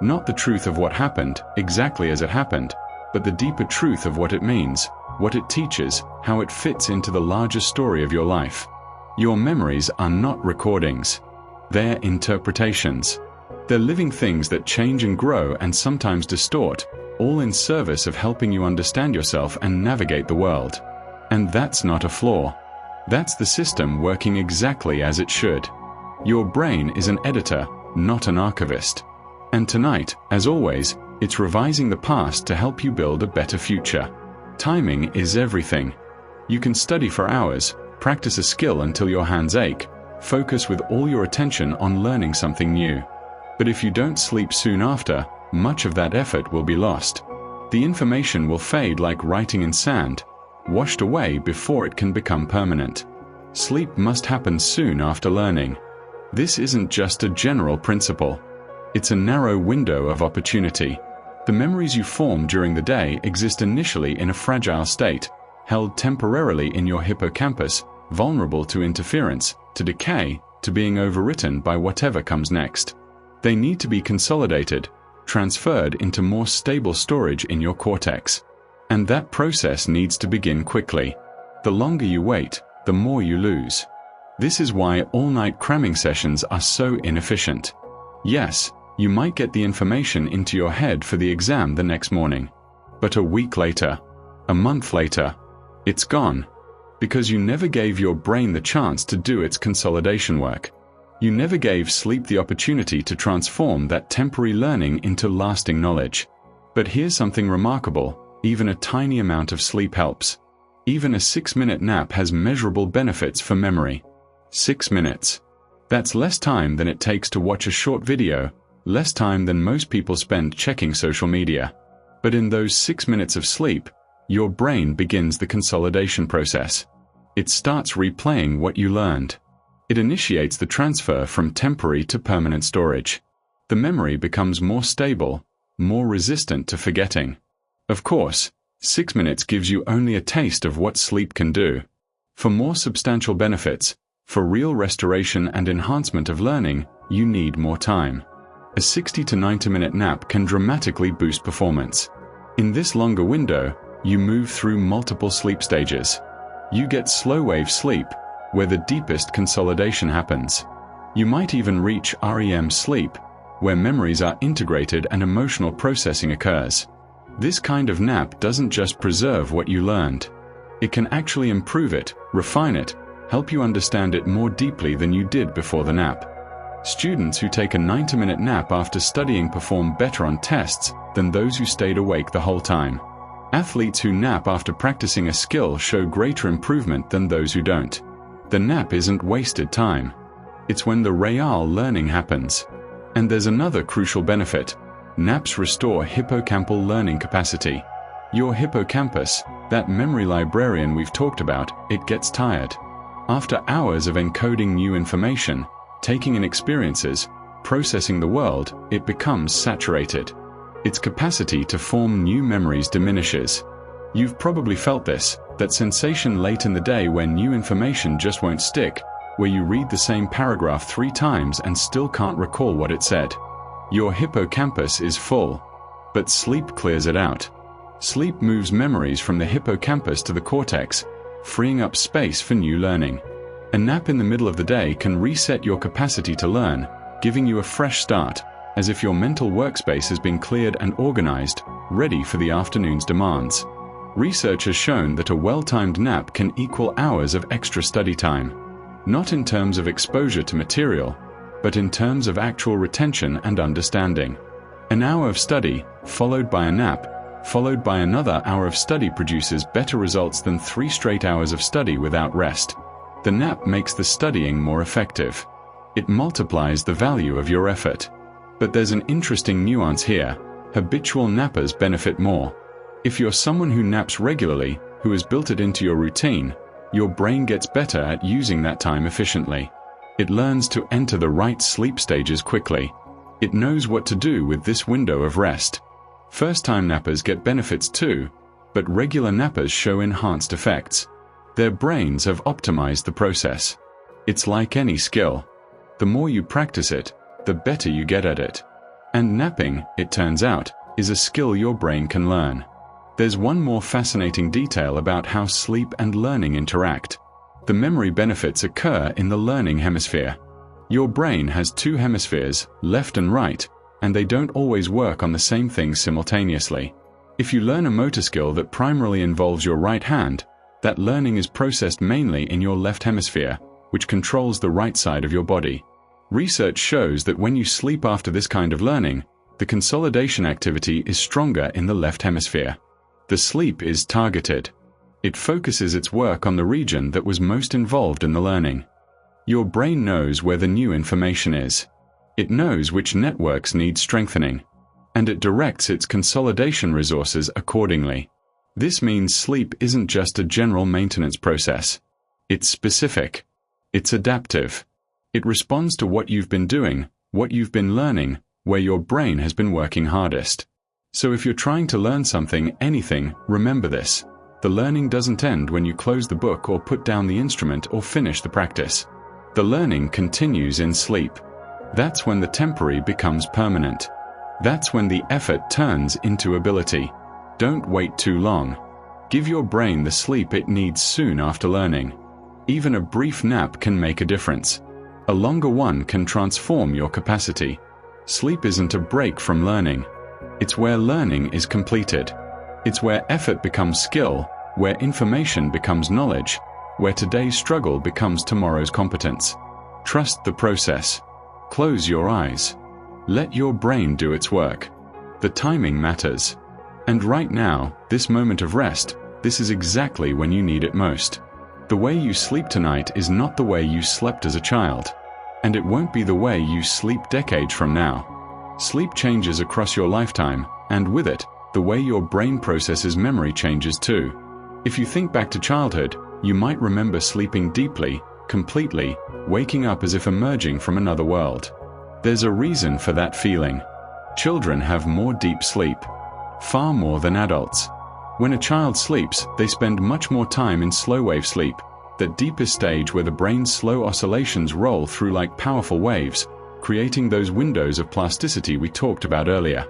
Not the truth of what happened, exactly as it happened, but the deeper truth of what it means, what it teaches, how it fits into the larger story of your life. Your memories are not recordings. They're interpretations. They're living things that change and grow and sometimes distort, all in service of helping you understand yourself and navigate the world. And that's not a flaw. That's the system working exactly as it should. Your brain is an editor, not an archivist. And tonight, as always, it's revising the past to help you build a better future. Timing is everything. You can study for hours, practice a skill until your hands ache, focus with all your attention on learning something new. But if you don't sleep soon after, much of that effort will be lost. The information will fade like writing in sand, washed away before it can become permanent. Sleep must happen soon after learning. This isn't just a general principle. It's a narrow window of opportunity. The memories you form during the day exist initially in a fragile state, held temporarily in your hippocampus, vulnerable to interference, to decay, to being overwritten by whatever comes next. They need to be consolidated, transferred into more stable storage in your cortex. And that process needs to begin quickly. The longer you wait, the more you lose. This is why all-night cramming sessions are so inefficient. Yes, you might get the information into your head for the exam the next morning. But a week later, a month later, it's gone. Because you never gave your brain the chance to do its consolidation work. You never gave sleep the opportunity to transform that temporary learning into lasting knowledge. But here's something remarkable. Even a tiny amount of sleep helps. Even a 6-minute nap has measurable benefits for memory. 6 minutes. That's less time than it takes to watch a short video, less time than most people spend checking social media. But in those 6 minutes of sleep, your brain begins the consolidation process. It starts replaying what you learned. It initiates the transfer from temporary to permanent storage. The memory becomes more stable, more resistant to forgetting. Of course, 6 minutes gives you only a taste of what sleep can do. For more substantial benefits, for real restoration and enhancement of learning, you need more time. A 60 to 90-minute nap can dramatically boost performance. In this longer window, you move through multiple sleep stages. You get slow-wave sleep, where the deepest consolidation happens. You might even reach REM sleep, where memories are integrated and emotional processing occurs. This kind of nap doesn't just preserve what you learned. It can actually improve it, refine it, help you understand it more deeply than you did before the nap. Students who take a 90-minute nap after studying perform better on tests than those who stayed awake the whole time. Athletes who nap after practicing a skill show greater improvement than those who don't. The nap isn't wasted time. It's when the real learning happens. And there's another crucial benefit. Naps restore hippocampal learning capacity. Your hippocampus, that memory librarian we've talked about, it gets tired. After hours of encoding new information, taking in experiences, processing the world, it becomes saturated. Its capacity to form new memories diminishes. You've probably felt this, that sensation late in the day when new information just won't stick, where you read the same paragraph 3 times and still can't recall what it said. Your hippocampus is full. But sleep clears it out. Sleep moves memories from the hippocampus to the cortex, freeing up space for new learning. A nap in the middle of the day can reset your capacity to learn, giving you a fresh start, as if your mental workspace has been cleared and organized, ready for the afternoon's demands. Research has shown that a well-timed nap can equal hours of extra study time. Not in terms of exposure to material, but in terms of actual retention and understanding. An hour of study, followed by a nap, followed by another hour of study produces better results than 3 straight hours of study without rest. The nap makes the studying more effective. It multiplies the value of your effort. But there's an interesting nuance here. Habitual nappers benefit more. If you're someone who naps regularly, who has built it into your routine, your brain gets better at using that time efficiently. It learns to enter the right sleep stages quickly. It knows what to do with this window of rest. First-time nappers get benefits too, but regular nappers show enhanced effects. Their brains have optimized the process. It's like any skill. The more you practice it, the better you get at it. And napping, it turns out, is a skill your brain can learn. There's one more fascinating detail about how sleep and learning interact. The memory benefits occur in the learning hemisphere. Your brain has 2 hemispheres, left and right, and they don't always work on the same thing simultaneously. If you learn a motor skill that primarily involves your right hand, that learning is processed mainly in your left hemisphere, which controls the right side of your body. Research shows that when you sleep after this kind of learning, the consolidation activity is stronger in the left hemisphere. The sleep is targeted. It focuses its work on the region that was most involved in the learning. Your brain knows where the new information is. It knows which networks need strengthening, and it directs its consolidation resources accordingly. This means sleep isn't just a general maintenance process. It's specific. It's adaptive. It responds to what you've been doing, what you've been learning, where your brain has been working hardest. So if you're trying to learn something, anything, remember this. The learning doesn't end when you close the book or put down the instrument or finish the practice. The learning continues in sleep. That's when the temporary becomes permanent. That's when the effort turns into ability. Don't wait too long. Give your brain the sleep it needs soon after learning. Even a brief nap can make a difference. A longer one can transform your capacity. Sleep isn't a break from learning. It's where learning is completed. It's where effort becomes skill, where information becomes knowledge, where today's struggle becomes tomorrow's competence. Trust the process. Close your eyes. Let your brain do its work. The timing matters. And right now, this moment of rest, this is exactly when you need it most. The way you sleep tonight is not the way you slept as a child. And it won't be the way you sleep decades from now. Sleep changes across your lifetime, and with it, the way your brain processes memory changes too. If you think back to childhood, you might remember sleeping deeply, completely, waking up as if emerging from another world. There's a reason for that feeling. Children have more deep sleep. Far more than adults. When a child sleeps, they spend much more time in slow-wave sleep, that deepest stage where the brain's slow oscillations roll through like powerful waves, creating those windows of plasticity we talked about earlier.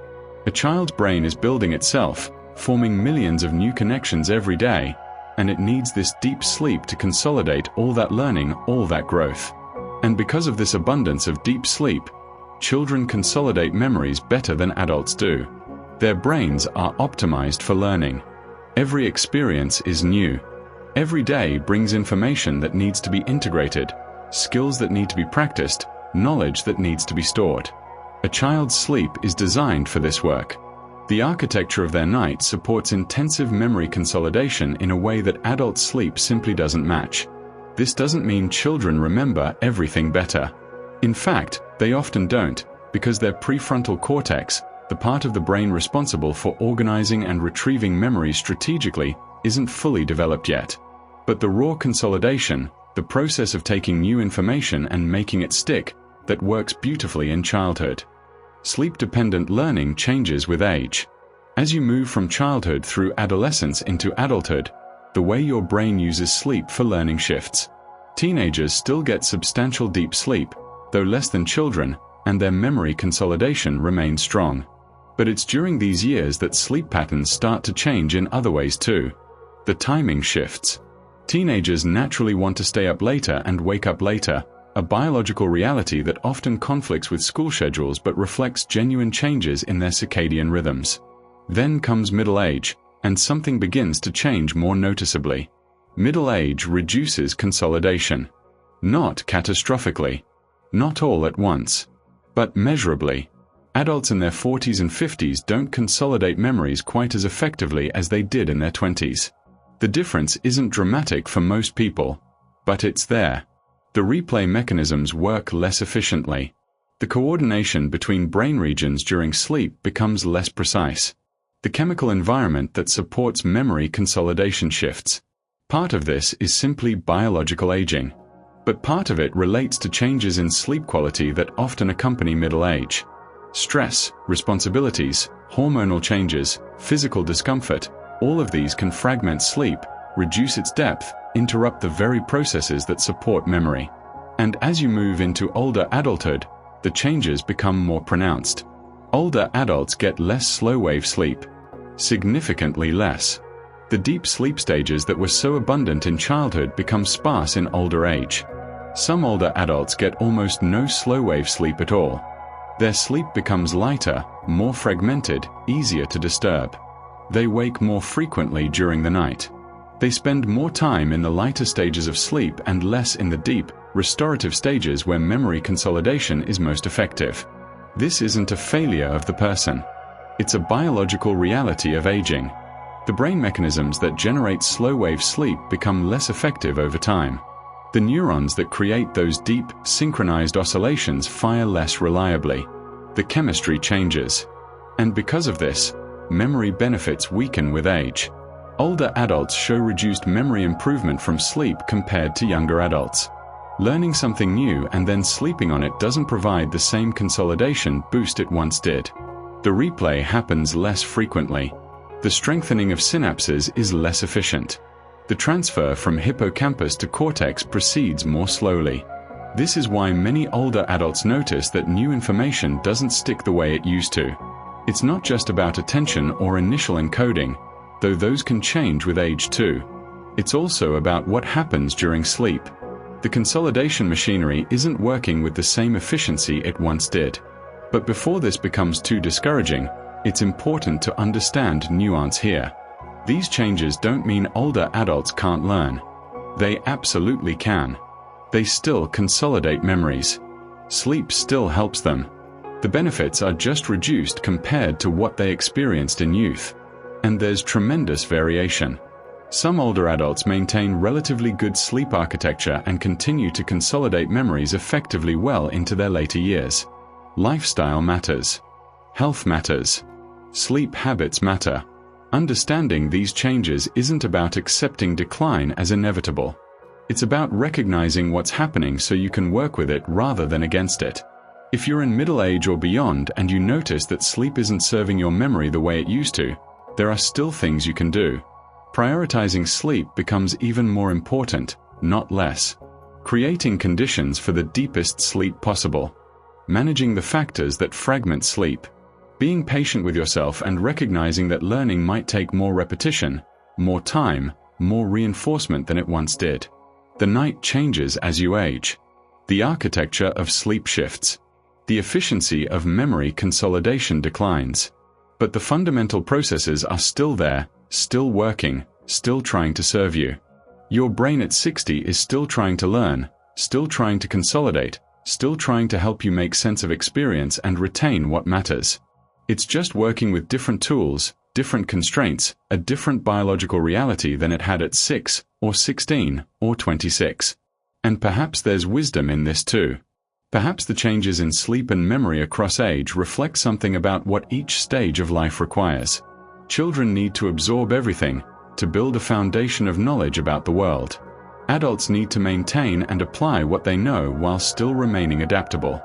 A child's brain is building itself, forming millions of new connections every day, and it needs this deep sleep to consolidate all that learning, all that growth. And because of this abundance of deep sleep, children consolidate memories better than adults do. Their brains are optimized for learning. Every experience is new. Every day brings information that needs to be integrated, skills that need to be practiced, knowledge that needs to be stored. A child's sleep is designed for this work. The architecture of their night supports intensive memory consolidation in a way that adult sleep simply doesn't match. This doesn't mean children remember everything better. In fact, they often don't, because their prefrontal cortex, the part of the brain responsible for organizing and retrieving memories strategically, isn't fully developed yet. But the raw consolidation, the process of taking new information and making it stick, that works beautifully in childhood. Sleep-dependent learning changes with age. As you move from childhood through adolescence into adulthood, the way your brain uses sleep for learning shifts. Teenagers still get substantial deep sleep, though less than children, and their memory consolidation remains strong. But it's during these years that sleep patterns start to change in other ways too. The timing shifts. Teenagers naturally want to stay up later and wake up later, a biological reality that often conflicts with school schedules but reflects genuine changes in their circadian rhythms. Then comes middle age, and something begins to change more noticeably. Middle age reduces consolidation. Not catastrophically. Not all at once. But measurably. Adults in their 40s and 50s don't consolidate memories quite as effectively as they did in their 20s. The difference isn't dramatic for most people, but it's there. The replay mechanisms work less efficiently. The coordination between brain regions during sleep becomes less precise. The chemical environment that supports memory consolidation shifts. Part of this is simply biological aging, but part of it relates to changes in sleep quality that often accompany middle age. Stress, responsibilities, hormonal changes, physical discomfort, all of these can fragment sleep, reduce its depth, interrupt the very processes that support memory. And as you move into older adulthood, the changes become more pronounced. Older adults get less slow-wave sleep. Significantly less. The deep sleep stages that were so abundant in childhood become sparse in older age. Some older adults get almost no slow-wave sleep at all. Their sleep becomes lighter, more fragmented, easier to disturb. They wake more frequently during the night. They spend more time in the lighter stages of sleep and less in the deep, restorative stages where memory consolidation is most effective. This isn't a failure of the person. It's a biological reality of aging. The brain mechanisms that generate slow-wave sleep become less effective over time. The neurons that create those deep, synchronized oscillations fire less reliably. The chemistry changes. And because of this, memory benefits weaken with age. Older adults show reduced memory improvement from sleep compared to younger adults. Learning something new and then sleeping on it doesn't provide the same consolidation boost it once did. The replay happens less frequently. The strengthening of synapses is less efficient. The transfer from hippocampus to cortex proceeds more slowly. This is why many older adults notice that new information doesn't stick the way it used to. It's not just about attention or initial encoding, though those can change with age too. It's also about what happens during sleep. The consolidation machinery isn't working with the same efficiency it once did. But before this becomes too discouraging, it's important to understand nuance here. These changes don't mean older adults can't learn. They absolutely can. They still consolidate memories. Sleep still helps them. The benefits are just reduced compared to what they experienced in youth. And there's tremendous variation. Some older adults maintain relatively good sleep architecture and continue to consolidate memories effectively well into their later years. Lifestyle matters. Health matters. Sleep habits matter. Understanding these changes isn't about accepting decline as inevitable. It's about recognizing what's happening so you can work with it rather than against it. If you're in middle age or beyond and you notice that sleep isn't serving your memory the way it used to, there are still things you can do. Prioritizing sleep becomes even more important, not less. Creating conditions for the deepest sleep possible. Managing the factors that fragment sleep. Being patient with yourself and recognizing that learning might take more repetition, more time, more reinforcement than it once did. The night changes as you age. The architecture of sleep shifts. The efficiency of memory consolidation declines. But the fundamental processes are still there, still working, still trying to serve you. Your brain at 60 is still trying to learn, still trying to consolidate, still trying to help you make sense of experience and retain what matters. It's just working with different tools, different constraints, a different biological reality than it had at 6, or 16, or 26. And perhaps there's wisdom in this too. Perhaps the changes in sleep and memory across age reflect something about what each stage of life requires. Children need to absorb everything, to build a foundation of knowledge about the world. Adults need to maintain and apply what they know while still remaining adaptable.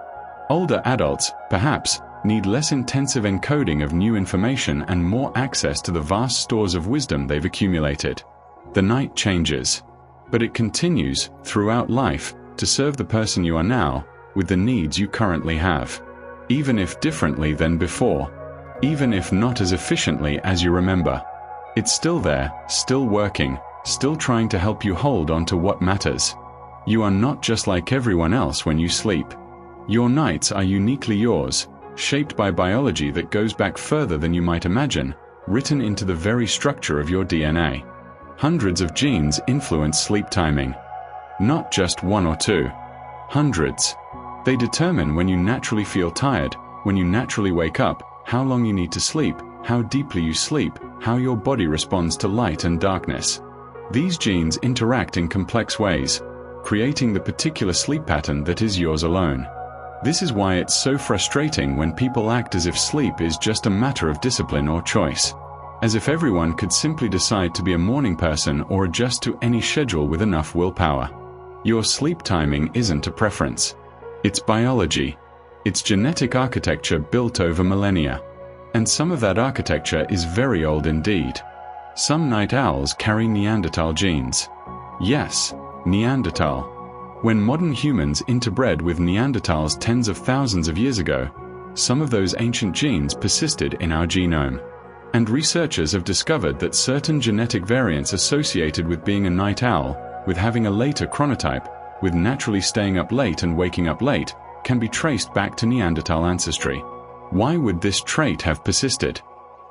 Older adults, perhaps, need less intensive encoding of new information and more access to the vast stores of wisdom they've accumulated. The night changes, but it continues, throughout life, to serve the person you are now, with the needs you currently have. Even if differently than before. Even if not as efficiently as you remember. It's still there, still working, still trying to help you hold on to what matters. You are not just like everyone else when you sleep. Your nights are uniquely yours, shaped by biology that goes back further than you might imagine, written into the very structure of your DNA. Hundreds of genes influence sleep timing. Not just one or two. Hundreds. They determine when you naturally feel tired, when you naturally wake up, how long you need to sleep, how deeply you sleep, how your body responds to light and darkness. These genes interact in complex ways, creating the particular sleep pattern that is yours alone. This is why it's so frustrating when people act as if sleep is just a matter of discipline or choice. As if everyone could simply decide to be a morning person or adjust to any schedule with enough willpower. Your sleep timing isn't a preference. It's biology. It's genetic architecture built over millennia. And some of that architecture is very old indeed. Some night owls carry Neanderthal genes. Yes, Neanderthal. When modern humans interbred with Neanderthals tens of thousands of years ago, some of those ancient genes persisted in our genome. And researchers have discovered that certain genetic variants associated with being a night owl, with having a later chronotype, with naturally staying up late and waking up late, can be traced back to Neanderthal ancestry. Why would this trait have persisted?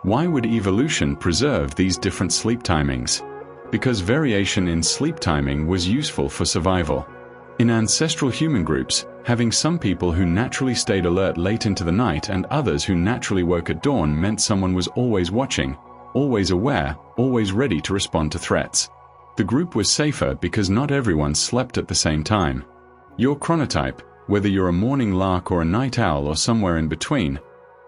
Why would evolution preserve these different sleep timings? Because variation in sleep timing was useful for survival. In ancestral human groups, having some people who naturally stayed alert late into the night and others who naturally woke at dawn meant someone was always watching, always aware, always ready to respond to threats. The group was safer because not everyone slept at the same time. Your chronotype, whether you're a morning lark or a night owl or somewhere in between,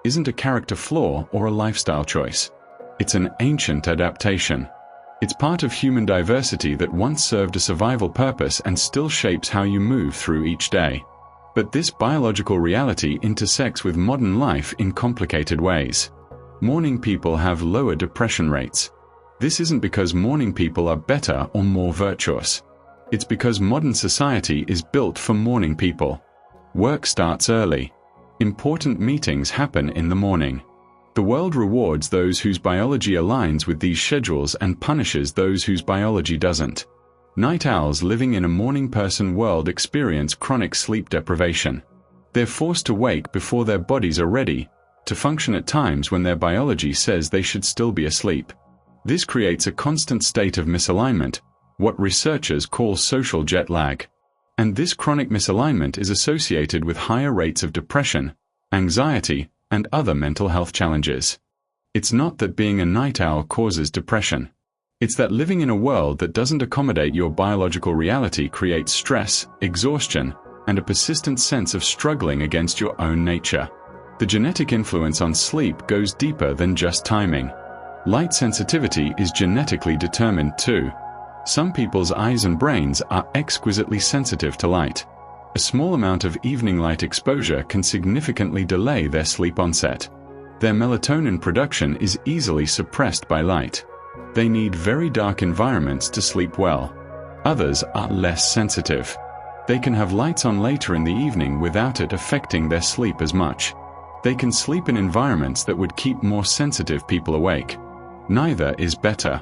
isn't a character flaw or a lifestyle choice. It's an ancient adaptation. It's part of human diversity that once served a survival purpose and still shapes how you move through each day. But this biological reality intersects with modern life in complicated ways. Morning people have lower depression rates. This isn't because morning people are better or more virtuous. It's because modern society is built for morning people. Work starts early. Important meetings happen in the morning. The world rewards those whose biology aligns with these schedules and punishes those whose biology doesn't. Night owls living in a morning person world experience chronic sleep deprivation. They're forced to wake before their bodies are ready, to function at times when their biology says they should still be asleep. This creates a constant state of misalignment, what researchers call social jet lag. And this chronic misalignment is associated with higher rates of depression, anxiety, and other mental health challenges. It's not that being a night owl causes depression. It's that living in a world that doesn't accommodate your biological reality creates stress, exhaustion, and a persistent sense of struggling against your own nature. The genetic influence on sleep goes deeper than just timing. Light sensitivity is genetically determined too. Some people's eyes and brains are exquisitely sensitive to light. A small amount of evening light exposure can significantly delay their sleep onset. Their melatonin production is easily suppressed by light. They need very dark environments to sleep well. Others are less sensitive. They can have lights on later in the evening without it affecting their sleep as much. They can sleep in environments that would keep more sensitive people awake. Neither is better.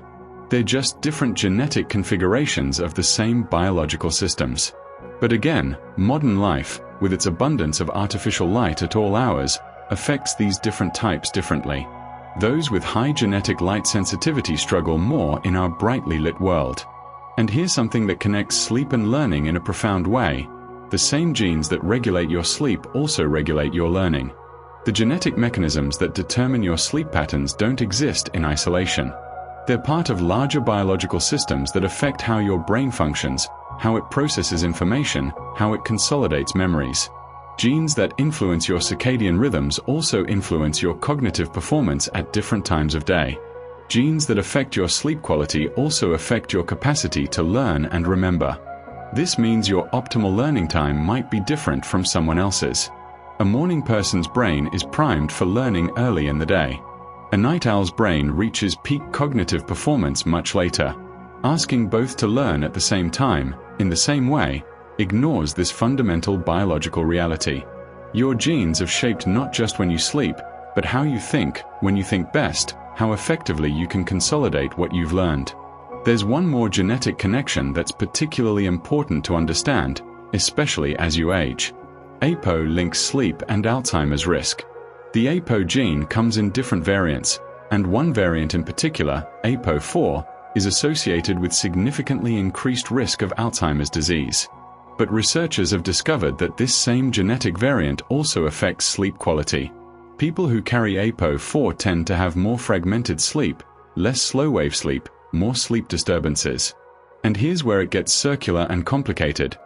They're just different genetic configurations of the same biological systems. But again, modern life, with its abundance of artificial light at all hours, affects these different types differently. Those with high genetic light sensitivity struggle more in our brightly lit world. And here's something that connects sleep and learning in a profound way. The same genes that regulate your sleep also regulate your learning. The genetic mechanisms that determine your sleep patterns don't exist in isolation. They're part of larger biological systems that affect how your brain functions, how it processes information, how it consolidates memories. Genes that influence your circadian rhythms also influence your cognitive performance at different times of day. Genes that affect your sleep quality also affect your capacity to learn and remember. This means your optimal learning time might be different from someone else's. A morning person's brain is primed for learning early in the day. A night owl's brain reaches peak cognitive performance much later. Asking both to learn at the same time, in the same way, ignores this fundamental biological reality. Your genes have shaped not just when you sleep, but how you think, when you think best, how effectively you can consolidate what you've learned. There's one more genetic connection that's particularly important to understand, especially as you age. APO links sleep and Alzheimer's risk. The APO gene comes in different variants, and one variant in particular, APO4, is associated with significantly increased risk of Alzheimer's disease. But researchers have discovered that this same genetic variant also affects sleep quality. People who carry APO4 tend to have more fragmented sleep, less slow-wave sleep, more sleep disturbances. And here's where it gets circular and complicated.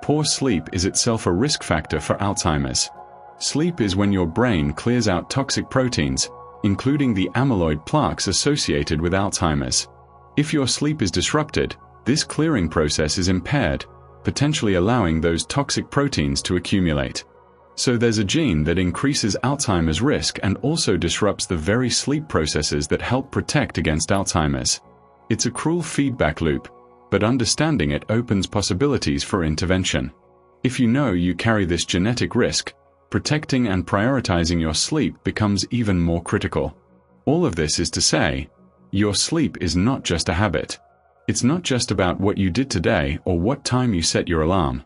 Poor sleep is itself a risk factor for Alzheimer's. Sleep is when your brain clears out toxic proteins, including the amyloid plaques associated with Alzheimer's. If your sleep is disrupted, this clearing process is impaired, potentially allowing those toxic proteins to accumulate. So there's a gene that increases Alzheimer's risk and also disrupts the very sleep processes that help protect against Alzheimer's. It's a cruel feedback loop, but understanding it opens possibilities for intervention. If you know you carry this genetic risk, protecting and prioritizing your sleep becomes even more critical. All of this is to say, your sleep is not just a habit. It's not just about what you did today or what time you set your alarm.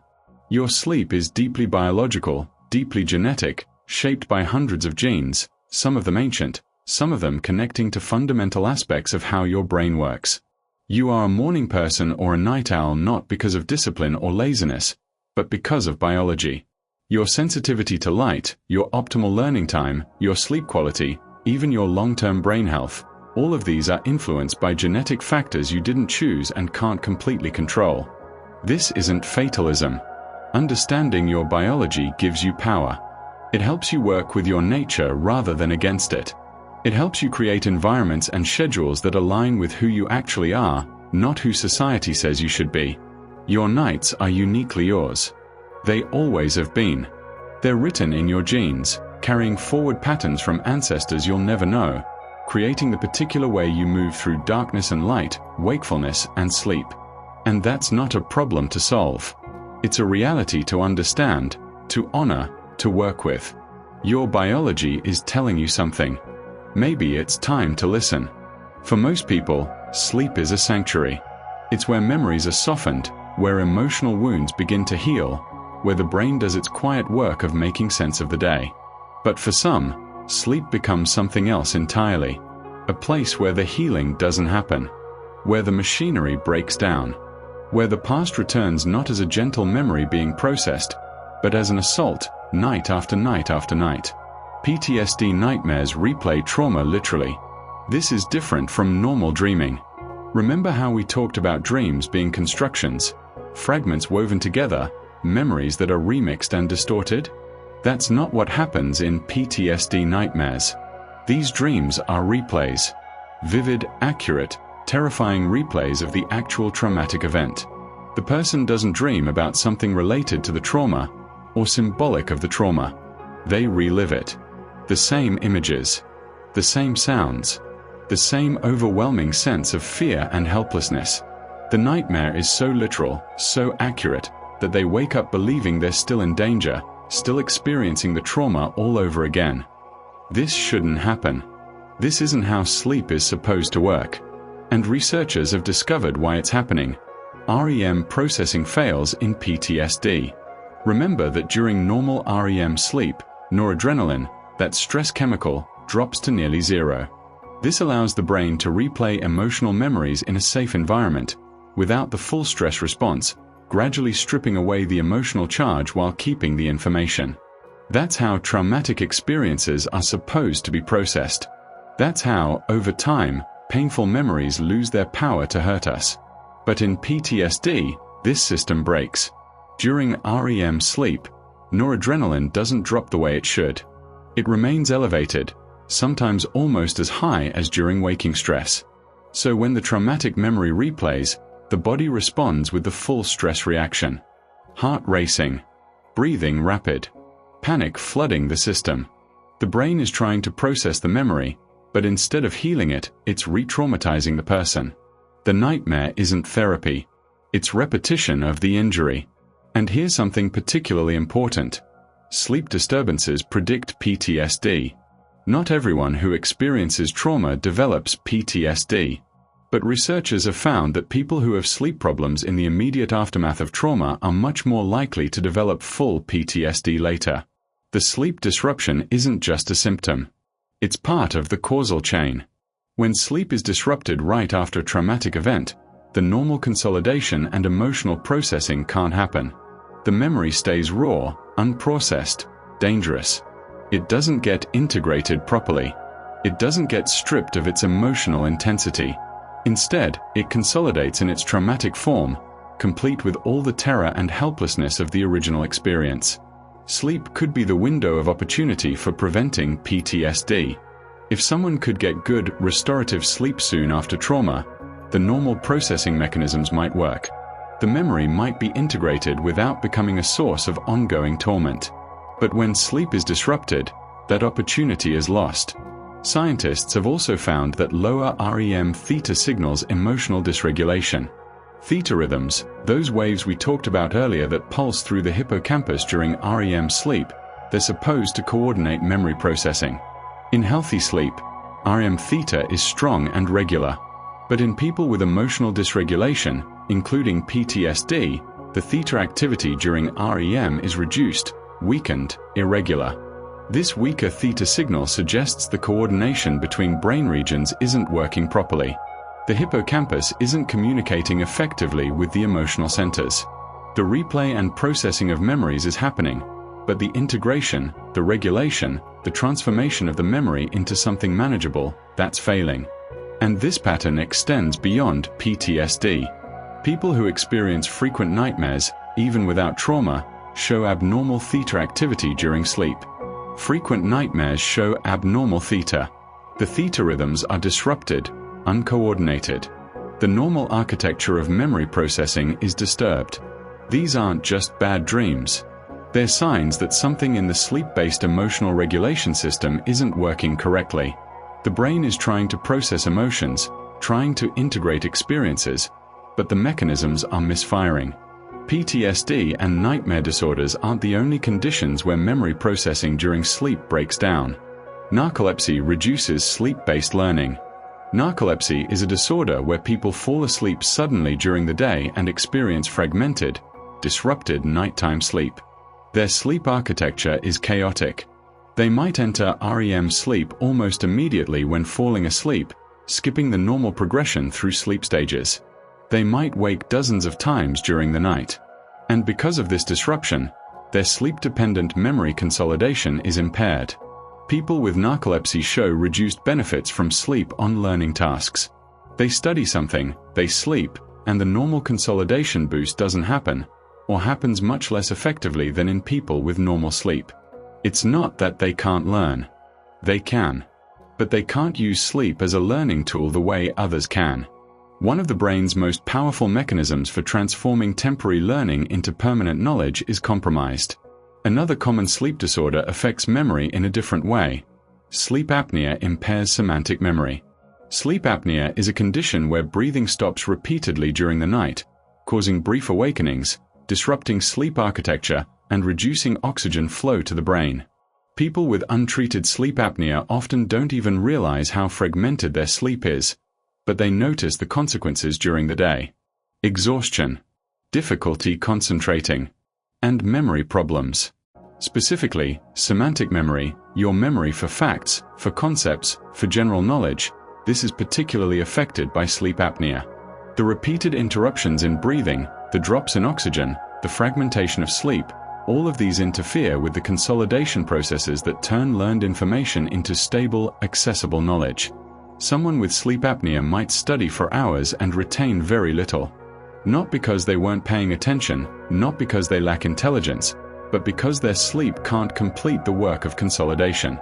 Your sleep is deeply biological, deeply genetic, shaped by hundreds of genes, some of them ancient, some of them connecting to fundamental aspects of how your brain works. You are a morning person or a night owl not because of discipline or laziness, but because of biology. Your sensitivity to light, your optimal learning time, your sleep quality, even your long-term brain health, all of these are influenced by genetic factors you didn't choose and can't completely control. This isn't fatalism. Understanding your biology gives you power. It helps you work with your nature rather than against it. It helps you create environments and schedules that align with who you actually are, not who society says you should be. Your nights are uniquely yours. They always have been. They're written in your genes, carrying forward patterns from ancestors you'll never know, creating the particular way you move through darkness and light, wakefulness and sleep. And that's not a problem to solve. It's a reality to understand, to honor, to work with. Your biology is telling you something. Maybe it's time to listen. For most people, sleep is a sanctuary. It's where memories are softened, where emotional wounds begin to heal, where the brain does its quiet work of making sense of the day. But for some, sleep becomes something else entirely. A place where the healing doesn't happen, where the machinery breaks down, where the past returns not as a gentle memory being processed, but as an assault, night after night after night. PTSD nightmares replay trauma literally. This is different from normal dreaming. Remember how we talked about dreams being constructions, fragments woven together, memories that are remixed and distorted? That's not what happens in PTSD nightmares. These dreams are replays. Vivid, accurate, terrifying replays of the actual traumatic event. The person doesn't dream about something related to the trauma or symbolic of the trauma. They relive it. The same images, the same sounds, the same overwhelming sense of fear and helplessness. The nightmare is so literal, so accurate, that they wake up believing they're still in danger, still experiencing the trauma all over again. This shouldn't happen. This isn't how sleep is supposed to work. And researchers have discovered why it's happening. REM processing fails in PTSD. Remember that during normal REM sleep, noradrenaline, that stress chemical, drops to nearly zero. This allows the brain to replay emotional memories in a safe environment, without the full stress response, gradually stripping away the emotional charge while keeping the information. That's how traumatic experiences are supposed to be processed. That's how, over time, painful memories lose their power to hurt us. But in PTSD, this system breaks. During REM sleep, noradrenaline doesn't drop the way it should. It remains elevated, sometimes almost as high as during waking stress. So when the traumatic memory replays, the body responds with the full stress reaction. Heart racing, breathing rapid, panic flooding the system. The brain is trying to process the memory, but instead of healing it, it's re-traumatizing the person. The nightmare isn't therapy. It's repetition of the injury. And here's something particularly important. Sleep disturbances predict PTSD. Not everyone who experiences trauma develops PTSD. But researchers have found that people who have sleep problems in the immediate aftermath of trauma are much more likely to develop full PTSD later. The sleep disruption isn't just a symptom. It's part of the causal chain. When sleep is disrupted right after a traumatic event, the normal consolidation and emotional processing can't happen. The memory stays raw, unprocessed, dangerous. It doesn't get integrated properly. It doesn't get stripped of its emotional intensity. Instead, it consolidates in its traumatic form, complete with all the terror and helplessness of the original experience. Sleep could be the window of opportunity for preventing PTSD. If someone could get good, restorative sleep soon after trauma, the normal processing mechanisms might work. The memory might be integrated without becoming a source of ongoing torment. But when sleep is disrupted, that opportunity is lost. Scientists have also found that lower REM theta signals emotional dysregulation. Theta rhythms, those waves we talked about earlier that pulse through the hippocampus during REM sleep, they're supposed to coordinate memory processing. In healthy sleep, REM theta is strong and regular. But in people with emotional dysregulation, including PTSD, the theta activity during REM is reduced, weakened, irregular. This weaker theta signal suggests the coordination between brain regions isn't working properly. The hippocampus isn't communicating effectively with the emotional centers. The replay and processing of memories is happening, but the integration, the regulation, the transformation of the memory into something manageable, that's failing. And this pattern extends beyond PTSD. People who experience frequent nightmares, even without trauma, show abnormal theta activity during sleep. Frequent nightmares show abnormal theta. The theta rhythms are disrupted, uncoordinated. The normal architecture of memory processing is disturbed. These aren't just bad dreams. They're signs that something in the sleep-based emotional regulation system isn't working correctly. The brain is trying to process emotions, trying to integrate experiences, but the mechanisms are misfiring. PTSD and nightmare disorders aren't the only conditions where memory processing during sleep breaks down. Narcolepsy reduces sleep-based learning. Narcolepsy is a disorder where people fall asleep suddenly during the day and experience fragmented, disrupted nighttime sleep. Their sleep architecture is chaotic. They might enter REM sleep almost immediately when falling asleep, skipping the normal progression through sleep stages. They might wake dozens of times during the night. And because of this disruption, their sleep-dependent memory consolidation is impaired. People with narcolepsy show reduced benefits from sleep on learning tasks. They study something, they sleep, and the normal consolidation boost doesn't happen, or happens much less effectively than in people with normal sleep. It's not that they can't learn. They can. But they can't use sleep as a learning tool the way others can. One of the brain's most powerful mechanisms for transforming temporary learning into permanent knowledge is compromised. Another common sleep disorder affects memory in a different way. Sleep apnea impairs semantic memory. Sleep apnea is a condition where breathing stops repeatedly during the night, causing brief awakenings, disrupting sleep architecture, and reducing oxygen flow to the brain. People with untreated sleep apnea often don't even realize how fragmented their sleep is. but they notice the consequences during the day. Exhaustion, difficulty concentrating, and memory problems. Specifically, semantic memory, your memory for facts, for concepts, for general knowledge, this is particularly affected by sleep apnea. The repeated interruptions in breathing, the drops in oxygen, the fragmentation of sleep, all of these interfere with the consolidation processes that turn learned information into stable, accessible knowledge. Someone with sleep apnea might study for hours and retain very little. Not because they weren't paying attention, not because they lack intelligence, but because their sleep can't complete the work of consolidation.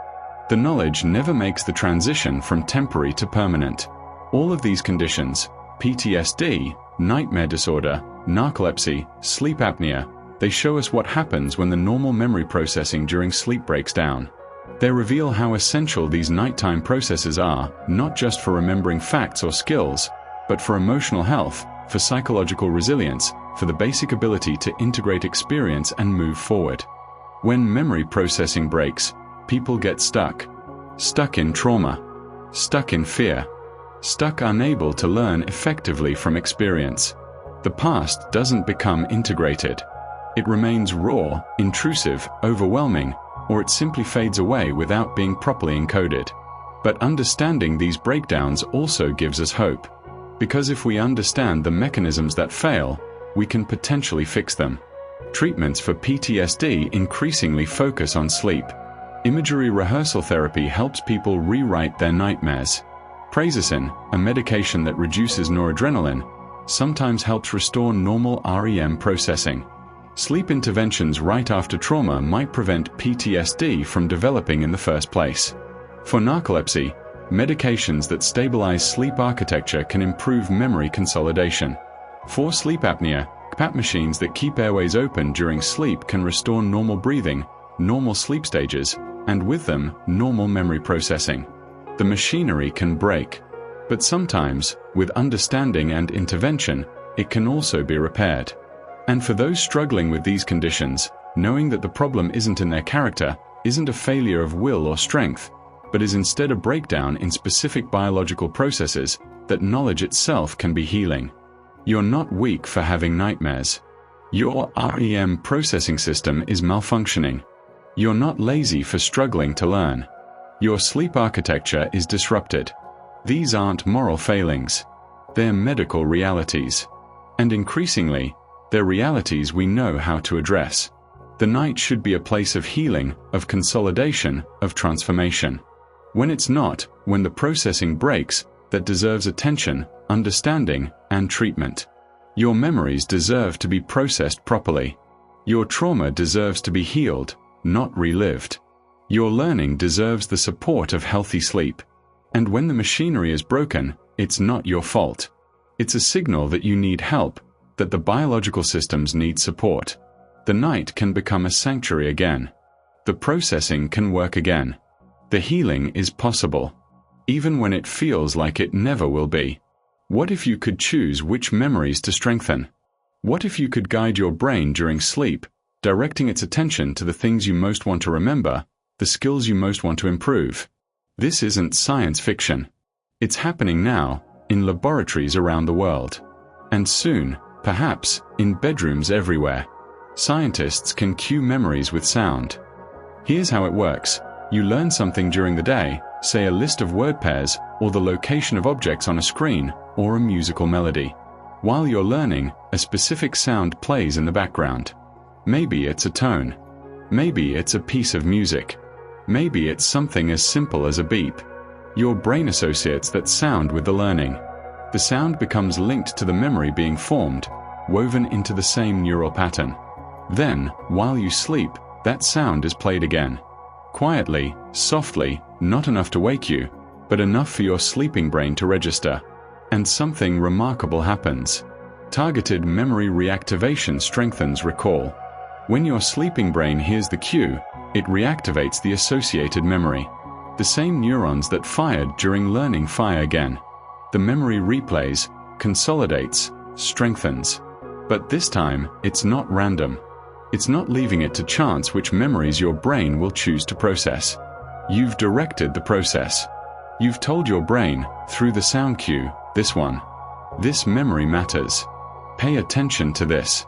The knowledge never makes the transition from temporary to permanent. All of these conditions, PTSD, nightmare disorder, narcolepsy, sleep apnea, they show us what happens when the normal memory processing during sleep breaks down. They reveal how essential these nighttime processes are, not just for remembering facts or skills, but for emotional health, for psychological resilience, for the basic ability to integrate experience and move forward. When memory processing breaks, people get stuck. Stuck in trauma. Stuck in fear. Stuck unable to learn effectively from experience. The past doesn't become integrated. It remains raw, intrusive, overwhelming, or it simply fades away without being properly encoded. But understanding these breakdowns also gives us hope. Because if we understand the mechanisms that fail, we can potentially fix them. Treatments for PTSD increasingly focus on sleep. Imagery rehearsal therapy helps people rewrite their nightmares. Prazosin, a medication that reduces noradrenaline, sometimes helps restore normal REM processing. Sleep interventions right after trauma might prevent PTSD from developing in the first place. For narcolepsy, medications that stabilize sleep architecture can improve memory consolidation. For sleep apnea, CPAP machines that keep airways open during sleep can restore normal breathing, normal sleep stages, and with them, normal memory processing. The machinery can break. But sometimes, with understanding and intervention, it can also be repaired. And for those struggling with these conditions, knowing that the problem isn't in their character, isn't a failure of will or strength, but is instead a breakdown in specific biological processes, that knowledge itself can be healing. You're not weak for having nightmares. Your REM processing system is malfunctioning. You're not lazy for struggling to learn. Your sleep architecture is disrupted. These aren't moral failings. They're medical realities. And increasingly, they're realities we know how to address. The night should be a place of healing, of consolidation, of transformation. When it's not, when the processing breaks, that deserves attention, understanding, and treatment. Your memories deserve to be processed properly. Your trauma deserves to be healed, not relived. Your learning deserves the support of healthy sleep. And when the machinery is broken, it's not your fault. It's a signal that you need help, that the biological systems need support. The night can become a sanctuary again. The processing can work again. The healing is possible, even when it feels like it never will be. What if you could choose which memories to strengthen? What if you could guide your brain during sleep, directing its attention to the things you most want to remember, the skills you most want to improve? This isn't science fiction. It's happening now, in laboratories around the world. And soon, perhaps, in bedrooms everywhere. Scientists can cue memories with sound. Here's how it works. You learn something during the day, say a list of word pairs, or the location of objects on a screen, or a musical melody. While you're learning, a specific sound plays in the background. Maybe it's a tone. Maybe it's a piece of music. Maybe it's something as simple as a beep. Your brain associates that sound with the learning. The sound becomes linked to the memory being formed, woven into the same neural pattern. Then, while you sleep, that sound is played again. Quietly, softly, not enough to wake you, but enough for your sleeping brain to register. And something remarkable happens. Targeted memory reactivation strengthens recall. When your sleeping brain hears the cue, it reactivates the associated memory. The same neurons that fired during learning fire again. The memory replays, consolidates, strengthens. But this time, it's not random. It's not leaving it to chance which memories your brain will choose to process. You've directed the process. You've told your brain, through the sound cue, This one. This memory matters. Pay attention to this.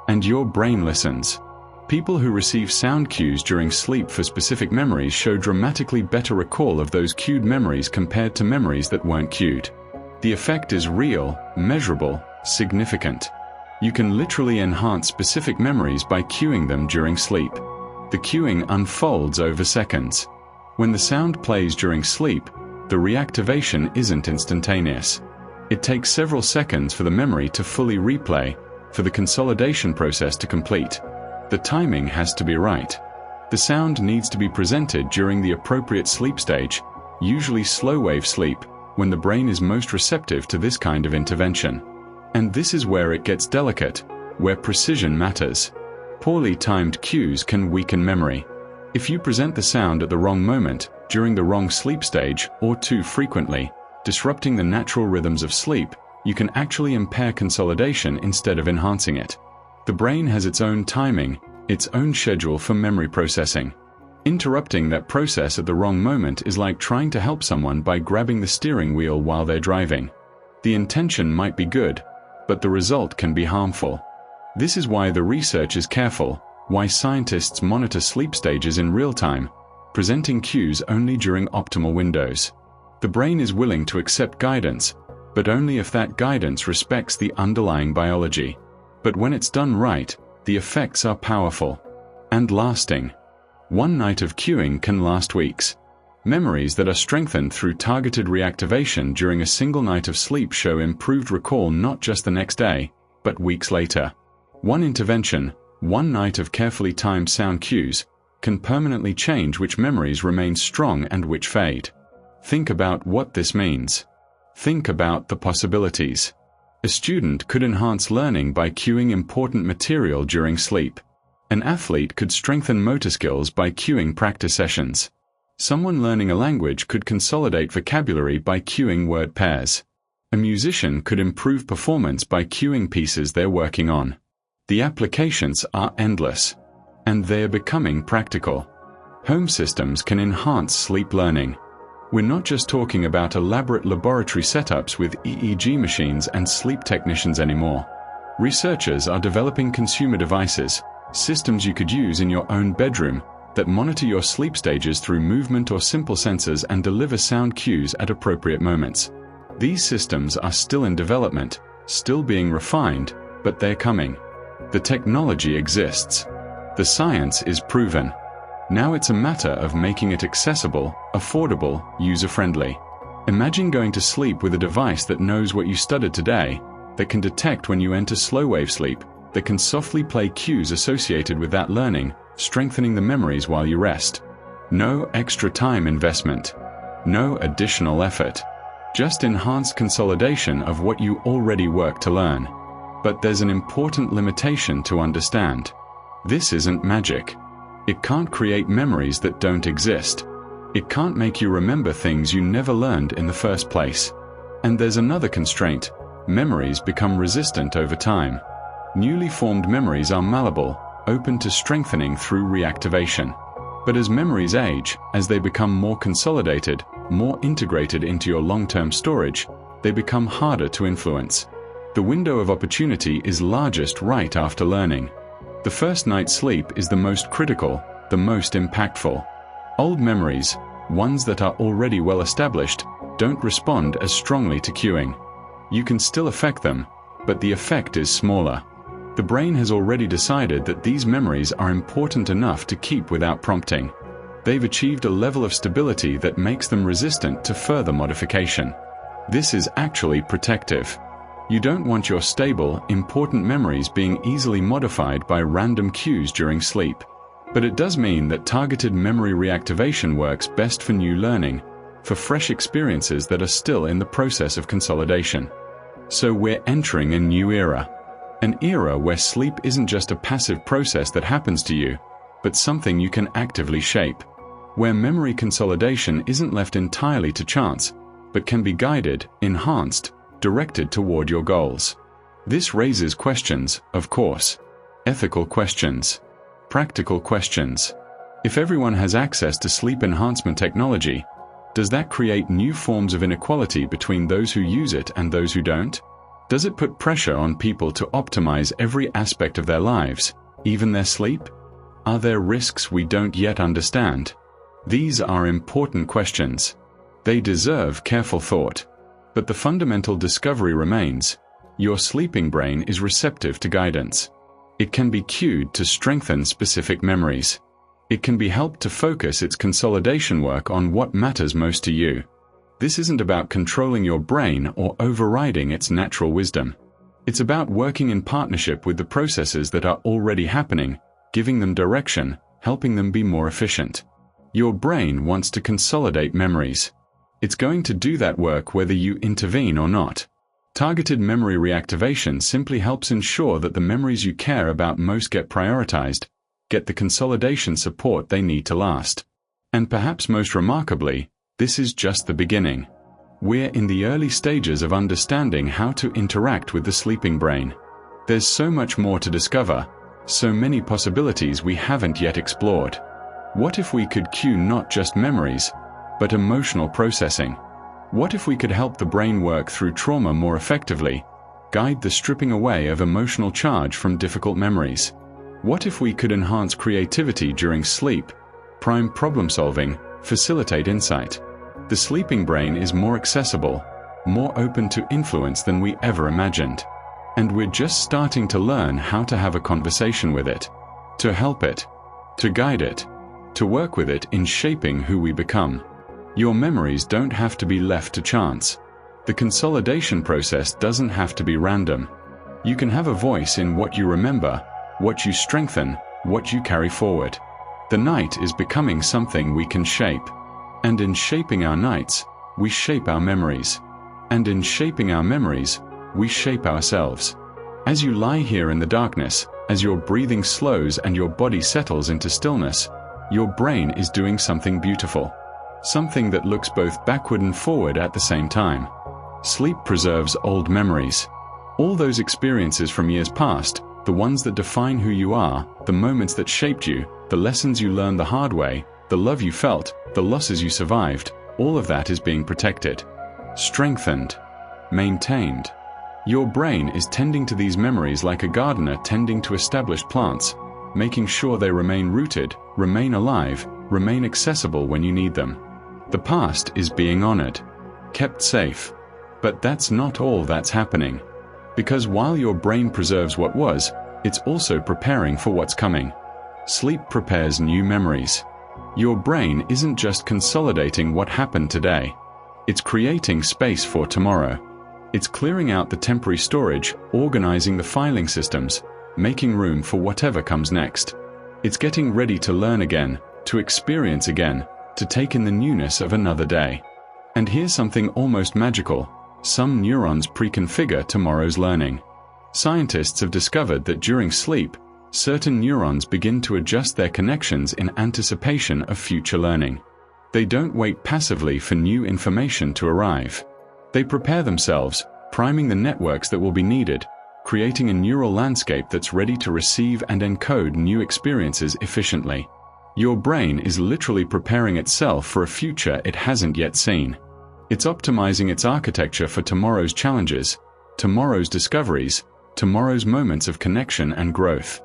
And your brain listens. People who receive sound cues during sleep for specific memories show dramatically better recall of those cued memories compared to memories that weren't cued. The effect is real, measurable, significant. You can literally enhance specific memories by cueing them during sleep. The cueing unfolds over seconds. When the sound plays during sleep, the reactivation isn't instantaneous. It takes several seconds for the memory to fully replay, for the consolidation process to complete. The timing has to be right. The sound needs to be presented during the appropriate sleep stage, usually slow-wave sleep, when the brain is most receptive to this kind of intervention. And this is where it gets delicate, where precision matters. Poorly timed cues can weaken memory. If you present the sound at the wrong moment, during the wrong sleep stage, or too frequently, disrupting the natural rhythms of sleep, you can actually impair consolidation instead of enhancing it. The brain has its own timing, its own schedule for memory processing. Interrupting that process at the wrong moment is like trying to help someone by grabbing the steering wheel while they're driving. The intention might be good, but the result can be harmful. This is why the research is careful, why scientists monitor sleep stages in real time, presenting cues only during optimal windows. The brain is willing to accept guidance, but only if that guidance respects the underlying biology. But when it's done right, the effects are powerful and lasting. One night of cueing can last weeks. Memories that are strengthened through targeted reactivation during a single night of sleep show improved recall not just the next day, but weeks later. One intervention, one night of carefully timed sound cues, can permanently change which memories remain strong and which fade. Think about what this means. Think about the possibilities. A student could enhance learning by cueing important material during sleep. An athlete could strengthen motor skills by cueing practice sessions. Someone learning a language could consolidate vocabulary by cueing word pairs. A musician could improve performance by cueing pieces they're working on. The applications are endless, and they're becoming practical. Home systems can enhance sleep learning. We're not just talking about elaborate laboratory setups with EEG machines and sleep technicians anymore. Researchers are developing consumer devices, systems you could use in your own bedroom, that monitor your sleep stages through movement or simple sensors and deliver sound cues at appropriate moments. These systems are still in development, still being refined, but they're coming. The technology exists. The science is proven. Now it's a matter of making it accessible, affordable, user-friendly. Imagine going to sleep with a device that knows what you studied today, that can detect when you enter slow-wave sleep, that can softly play cues associated with that learning, strengthening the memories while you rest. No extra time investment. No additional effort. Just enhanced consolidation of what you already work to learn. But there's an important limitation to understand. This isn't magic. It can't create memories that don't exist. It can't make you remember things you never learned in the first place. And there's another constraint. Memories become resistant over time. Newly formed memories are malleable, open to strengthening through reactivation. But as memories age, as they become more consolidated, more integrated into your long-term storage, they become harder to influence. The window of opportunity is largest right after learning. The first night's sleep is the most critical, the most impactful. Old memories, ones that are already well established, don't respond as strongly to cueing. You can still affect them, but the effect is smaller. The brain has already decided that these memories are important enough to keep without prompting. They've achieved a level of stability that makes them resistant to further modification. This is actually protective. You don't want your stable, important memories being easily modified by random cues during sleep. But it does mean that targeted memory reactivation works best for new learning, for fresh experiences that are still in the process of consolidation. So we're entering a new era. An era where sleep isn't just a passive process that happens to you, but something you can actively shape. Where memory consolidation isn't left entirely to chance, but can be guided, enhanced, directed toward your goals. This raises questions, of course. Ethical questions. Practical questions. If everyone has access to sleep enhancement technology, Does that create new forms of inequality between those who use it and those who don't? Does it put pressure on people to optimize every aspect of their lives, even their sleep? Are there risks we don't yet understand? These are important questions. They deserve careful thought. But the fundamental discovery remains: your sleeping brain is receptive to guidance. It can be cued to strengthen specific memories. It can be helped to focus its consolidation work on what matters most to you. This isn't about controlling your brain or overriding its natural wisdom. It's about working in partnership with the processes that are already happening, giving them direction, helping them be more efficient. Your brain wants to consolidate memories. It's going to do that work whether you intervene or not. Targeted memory reactivation simply helps ensure that the memories you care about most get prioritized, get the consolidation support they need to last. And perhaps most remarkably, this is just the beginning. We're in the early stages of understanding how to interact with the sleeping brain. There's so much more to discover, so many possibilities we haven't yet explored. What if we could cue not just memories, but emotional processing? What if we could help the brain work through trauma more effectively, guide the stripping away of emotional charge from difficult memories? What if we could enhance creativity during sleep, prime problem-solving, facilitate insight? The sleeping brain is more accessible, more open to influence than we ever imagined. And we're just starting to learn how to have a conversation with it, to help it, to guide it, to work with it in shaping who we become. Your memories don't have to be left to chance. The consolidation process doesn't have to be random. You can have a voice in what you remember, what you strengthen, what you carry forward. The night is becoming something we can shape. And in shaping our nights, we shape our memories. And in shaping our memories, we shape ourselves. As you lie here in the darkness, as your breathing slows and your body settles into stillness, your brain is doing something beautiful. Something that looks both backward and forward at the same time. Sleep preserves old memories. All those experiences from years past, the ones that define who you are, the moments that shaped you, the lessons you learned the hard way, the love you felt, the losses you survived, all of that is being protected, strengthened, maintained. Your brain is tending to these memories like a gardener tending to established plants, making sure they remain rooted, remain alive, remain accessible when you need them. The past is being honored, kept safe. But that's not all that's happening. Because while your brain preserves what was, it's also preparing for what's coming. Sleep prepares new memories. Your brain isn't just consolidating what happened today. It's creating space for tomorrow. It's clearing out the temporary storage, organizing the filing systems, making room for whatever comes next. It's getting ready to learn again, to experience again, to take in the newness of another day. And here's something almost magical. Some neurons preconfigure tomorrow's learning. Scientists have discovered that during sleep, certain neurons begin to adjust their connections in anticipation of future learning. They don't wait passively for new information to arrive. They prepare themselves, priming the networks that will be needed, creating a neural landscape that's ready to receive and encode new experiences efficiently. Your brain is literally preparing itself for a future it hasn't yet seen. It's optimizing its architecture for tomorrow's challenges, tomorrow's discoveries, tomorrow's moments of connection and growth.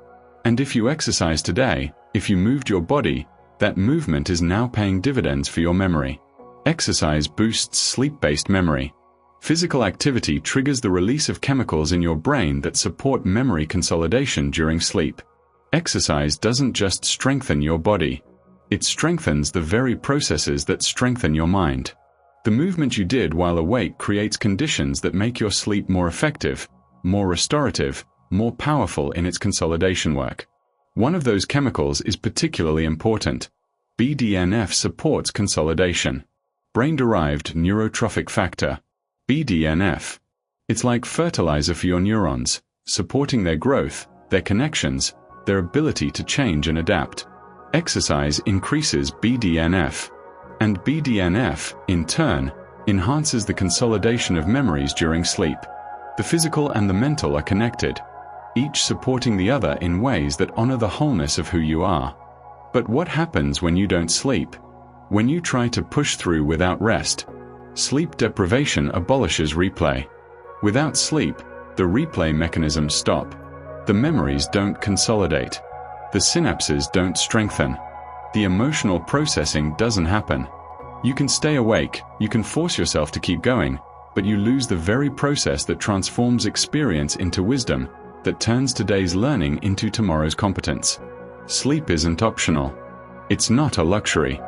And if you exercise today, if you moved your body, that movement is now paying dividends for your memory. Exercise boosts sleep-based memory. Physical activity triggers the release of chemicals in your brain that support memory consolidation during sleep. Exercise doesn't just strengthen your body. It strengthens the very processes that strengthen your mind. The movement you did while awake creates conditions that make your sleep more effective, more restorative, more powerful in its consolidation work. One of those chemicals is particularly important. BDNF supports consolidation. Brain-derived neurotrophic factor. BDNF. It's like fertilizer for your neurons, supporting their growth, their connections, their ability to change and adapt. Exercise increases BDNF. And BDNF, in turn, enhances the consolidation of memories during sleep. The physical and the mental are connected, each supporting the other in ways that honor the wholeness of who you are. But what happens when you don't sleep? When you try to push through without rest, sleep deprivation abolishes replay. Without sleep, the replay mechanisms stop. The memories don't consolidate. The synapses don't strengthen. The emotional processing doesn't happen. You can stay awake, you can force yourself to keep going, but you lose the very process that transforms experience into wisdom, that turns today's learning into tomorrow's competence. Sleep isn't optional. It's not a luxury.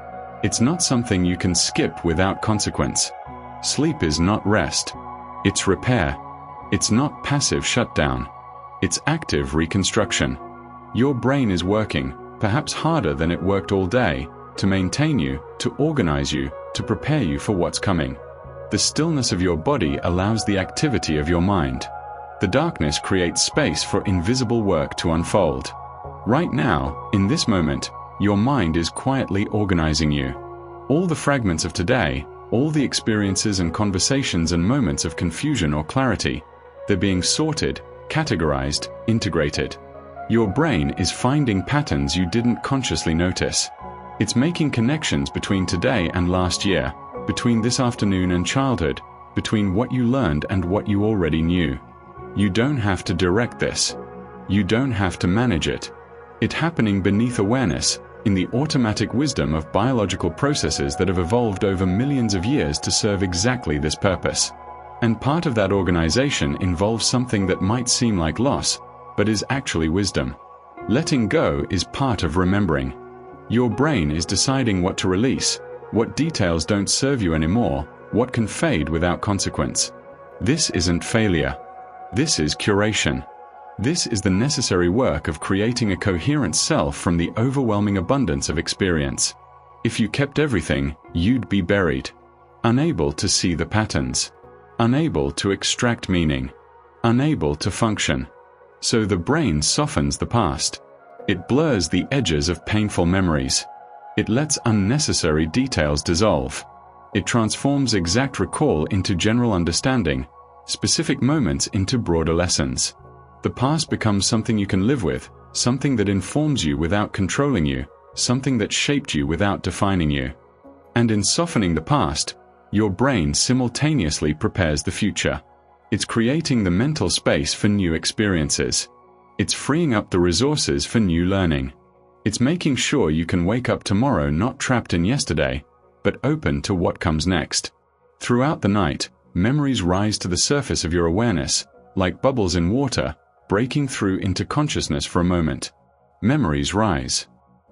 It's not something you can skip without consequence. Sleep is not rest. It's repair. It's not passive shutdown. It's active reconstruction. Your brain is working, perhaps harder than it worked all day, to maintain you, to organize you, to prepare you for what's coming. The stillness of your body allows the activity of your mind. The darkness creates space for invisible work to unfold. Right now, in this moment, your mind is quietly organizing you. All the fragments of today, all the experiences and conversations and moments of confusion or clarity, they're being sorted, categorized, integrated. Your brain is finding patterns you didn't consciously notice. It's making connections between today and last year, between this afternoon and childhood, between what you learned and what you already knew. You don't have to direct this. You don't have to manage it. It's happening beneath awareness, in the automatic wisdom of biological processes that have evolved over millions of years to serve exactly this purpose. And part of that organization involves something that might seem like loss, but is actually wisdom. Letting go is part of remembering. Your brain is deciding what to release, what details don't serve you anymore, what can fade without consequence. This isn't failure. This is curation. This is the necessary work of creating a coherent self from the overwhelming abundance of experience. If you kept everything, you'd be buried. Unable to see the patterns. Unable to extract meaning. Unable to function. So the brain softens the past. It blurs the edges of painful memories. It lets unnecessary details dissolve. It transforms exact recall into general understanding, specific moments into broader lessons. The past becomes something you can live with, something that informs you without controlling you, something that shaped you without defining you. And in softening the past, your brain simultaneously prepares the future. It's creating the mental space for new experiences. It's freeing up the resources for new learning. It's making sure you can wake up tomorrow not trapped in yesterday, but open to what comes next. Throughout the night, memories rise to the surface of your awareness, like bubbles in water, breaking through into consciousness for a moment. Memories rise.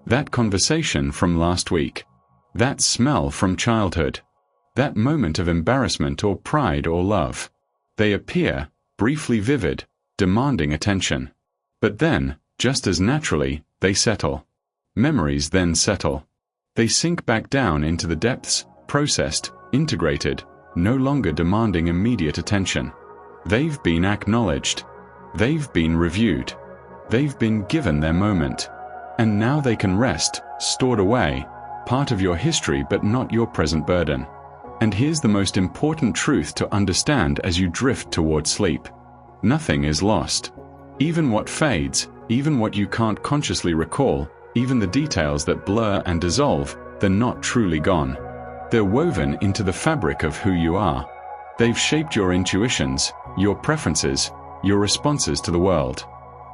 That conversation from last week. That smell from childhood. That moment of embarrassment or pride or love. They appear, briefly vivid, demanding attention. But then, just as naturally, they settle. Memories then settle. They sink back down into the depths, processed, integrated, no longer demanding immediate attention. They've been acknowledged. They've been reviewed. They've been given their moment. And now they can rest, stored away, part of your history but not your present burden. And here's the most important truth to understand as you drift towards sleep. Nothing is lost. Even what fades, even what you can't consciously recall, even the details that blur and dissolve, they're not truly gone. They're woven into the fabric of who you are. They've shaped your intuitions, your preferences, your responses to the world.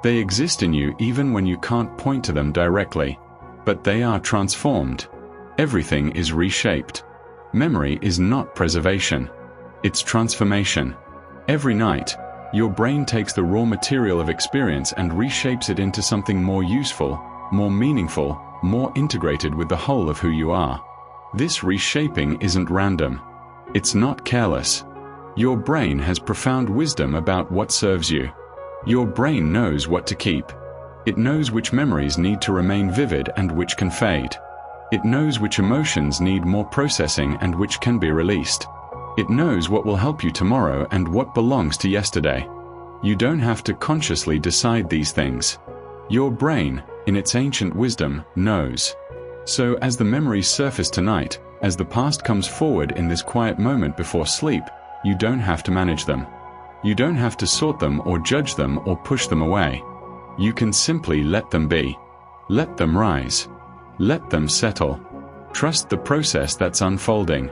They exist in you even when you can't point to them directly. But they are transformed. Everything is reshaped. Memory is not preservation. It's transformation. Every night, your brain takes the raw material of experience and reshapes it into something more useful, more meaningful, more integrated with the whole of who you are. This reshaping isn't random. It's not careless. Your brain has profound wisdom about what serves you. Your brain knows what to keep. It knows which memories need to remain vivid and which can fade. It knows which emotions need more processing and which can be released. It knows what will help you tomorrow and what belongs to yesterday. You don't have to consciously decide these things. Your brain, in its ancient wisdom, knows. So as the memories surface tonight, as the past comes forward in this quiet moment before sleep, you don't have to manage them. You don't have to sort them or judge them or push them away. You can simply let them be. Let them rise. Let them settle. Trust the process that's unfolding.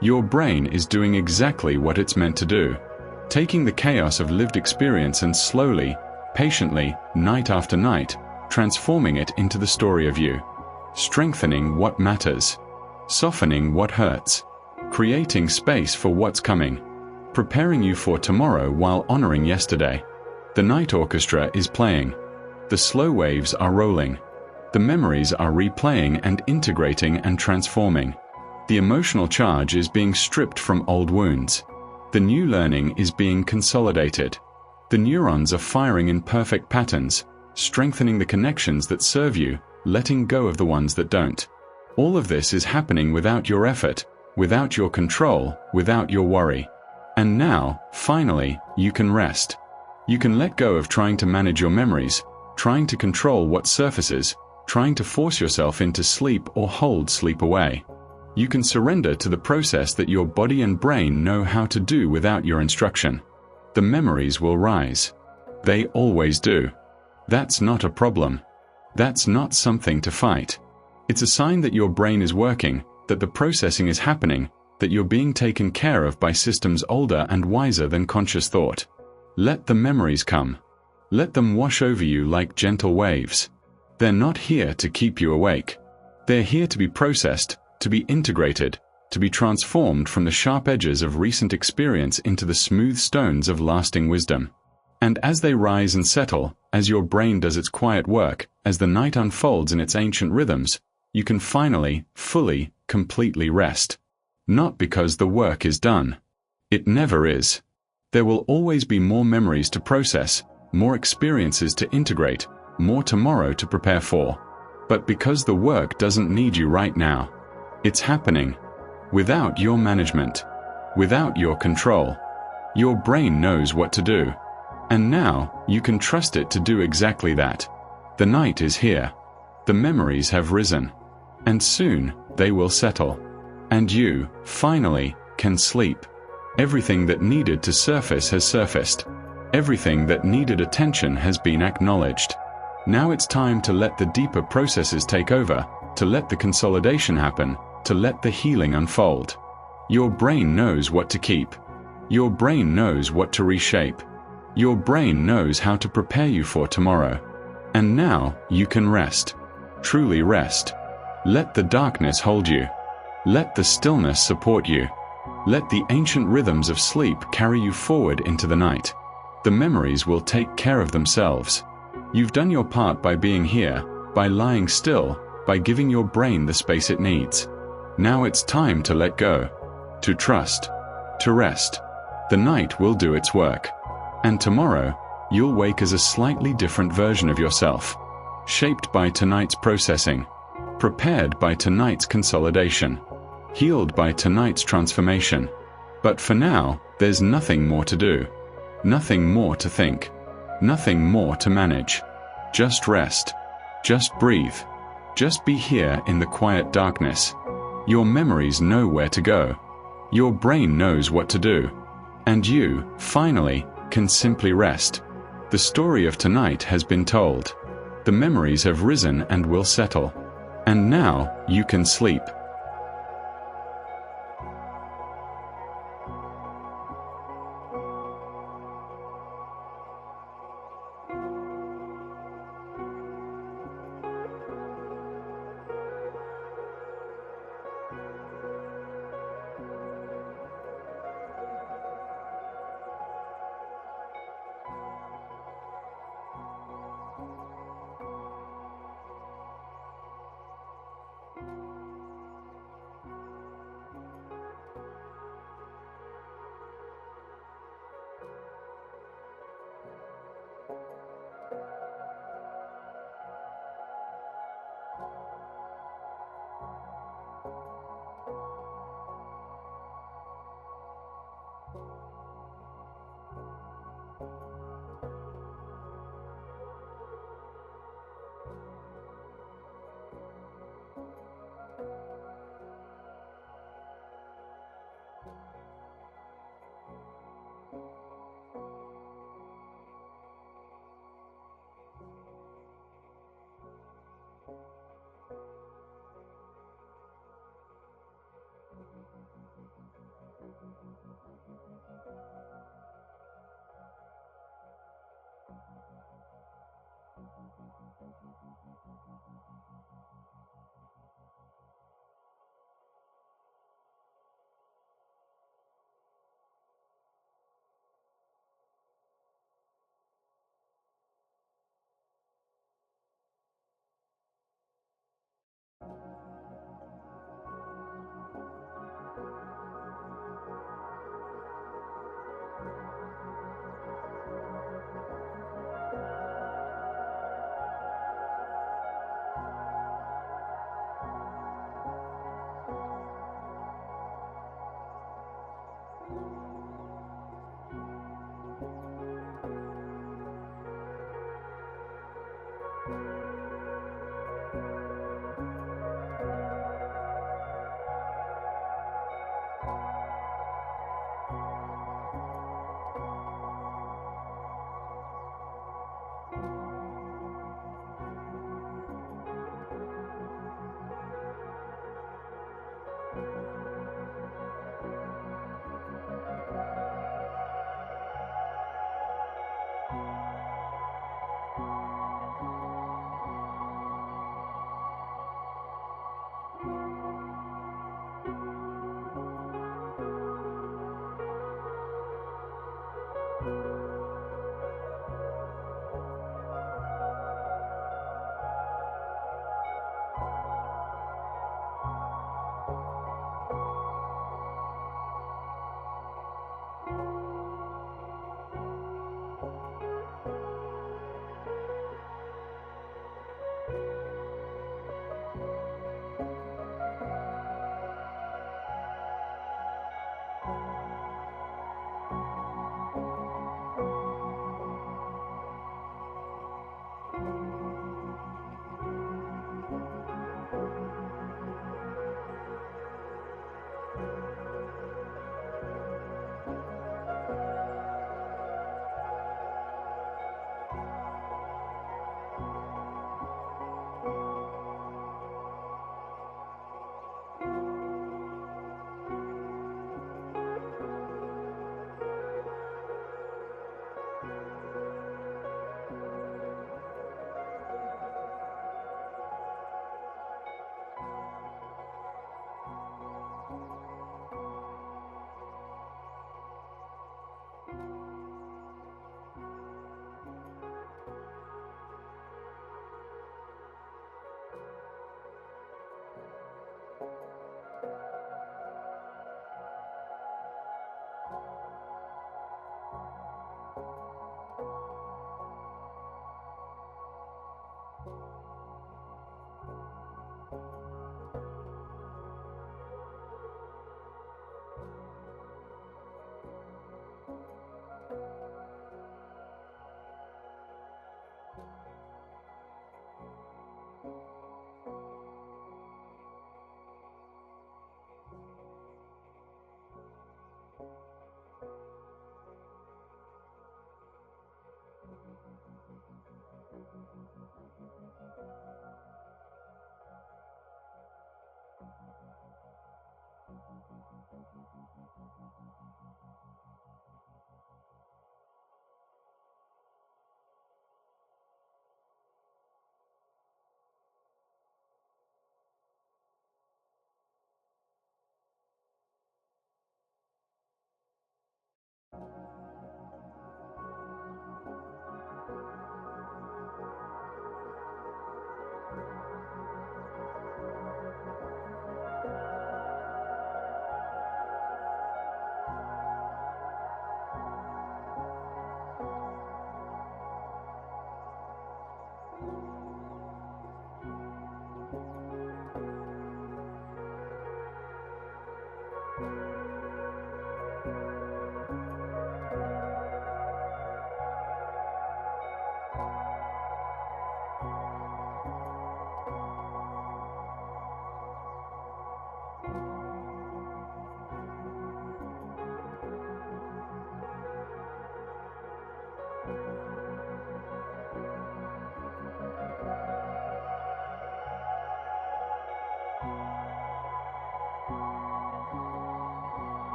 Your brain is doing exactly what it's meant to do, taking the chaos of lived experience and slowly, patiently, night after night, transforming it into the story of you, strengthening what matters, softening what hurts, creating space for what's coming, preparing you for tomorrow while honoring yesterday. The night orchestra is playing. The slow waves are rolling. The memories are replaying and integrating and transforming. The emotional charge is being stripped from old wounds. The new learning is being consolidated. The neurons are firing in perfect patterns, strengthening the connections that serve you, letting go of the ones that don't. All of this is happening without your effort, without your control, without your worry. And now, finally, you can rest. You can let go of trying to manage your memories, trying to control what surfaces, trying to force yourself into sleep or hold sleep away. You can surrender to the process that your body and brain know how to do without your instruction. The memories will rise. They always do. That's not a problem. That's not something to fight. It's a sign that your brain is working, that the processing is happening, that you're being taken care of by systems older and wiser than conscious thought. Let the memories come. Let them wash over you like gentle waves. They're not here to keep you awake. They're here to be processed, to be integrated, to be transformed from the sharp edges of recent experience into the smooth stones of lasting wisdom. And as they rise and settle, as your brain does its quiet work, as the night unfolds in its ancient rhythms, you can finally, fully, completely rest. Not because the work is done. It never is. There will always be more memories to process, more experiences to integrate, more tomorrow to prepare for. But because the work doesn't need you right now. It's happening. Without your management. Without your control. Your brain knows what to do. And now, you can trust it to do exactly that. The night is here. The memories have risen. And soon, they will settle. And you, finally, can sleep. Everything that needed to surface has surfaced. Everything that needed attention has been acknowledged. Now it's time to let the deeper processes take over, to let the consolidation happen, to let the healing unfold. Your brain knows what to keep. Your brain knows what to reshape. Your brain knows how to prepare you for tomorrow. And now, you can rest. Truly rest. Let the darkness hold you. Let the stillness support you. Let the ancient rhythms of sleep carry you forward into the night. The memories will take care of themselves. You've done your part by being here, by lying still, by giving your brain the space it needs. Now it's time to let go, to trust, to rest. The night will do its work. And tomorrow, you'll wake as a slightly different version of yourself, shaped by tonight's processing, prepared by tonight's consolidation, healed by tonight's transformation. But for now, there's nothing more to do, nothing more to think, nothing more to manage. Just rest, just breathe, just be here in the quiet darkness. Your memories know where to go. Your brain knows what to do. And you, finally, can simply rest. The story of tonight has been told. The memories have risen and will settle. And now, you can sleep.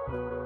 you.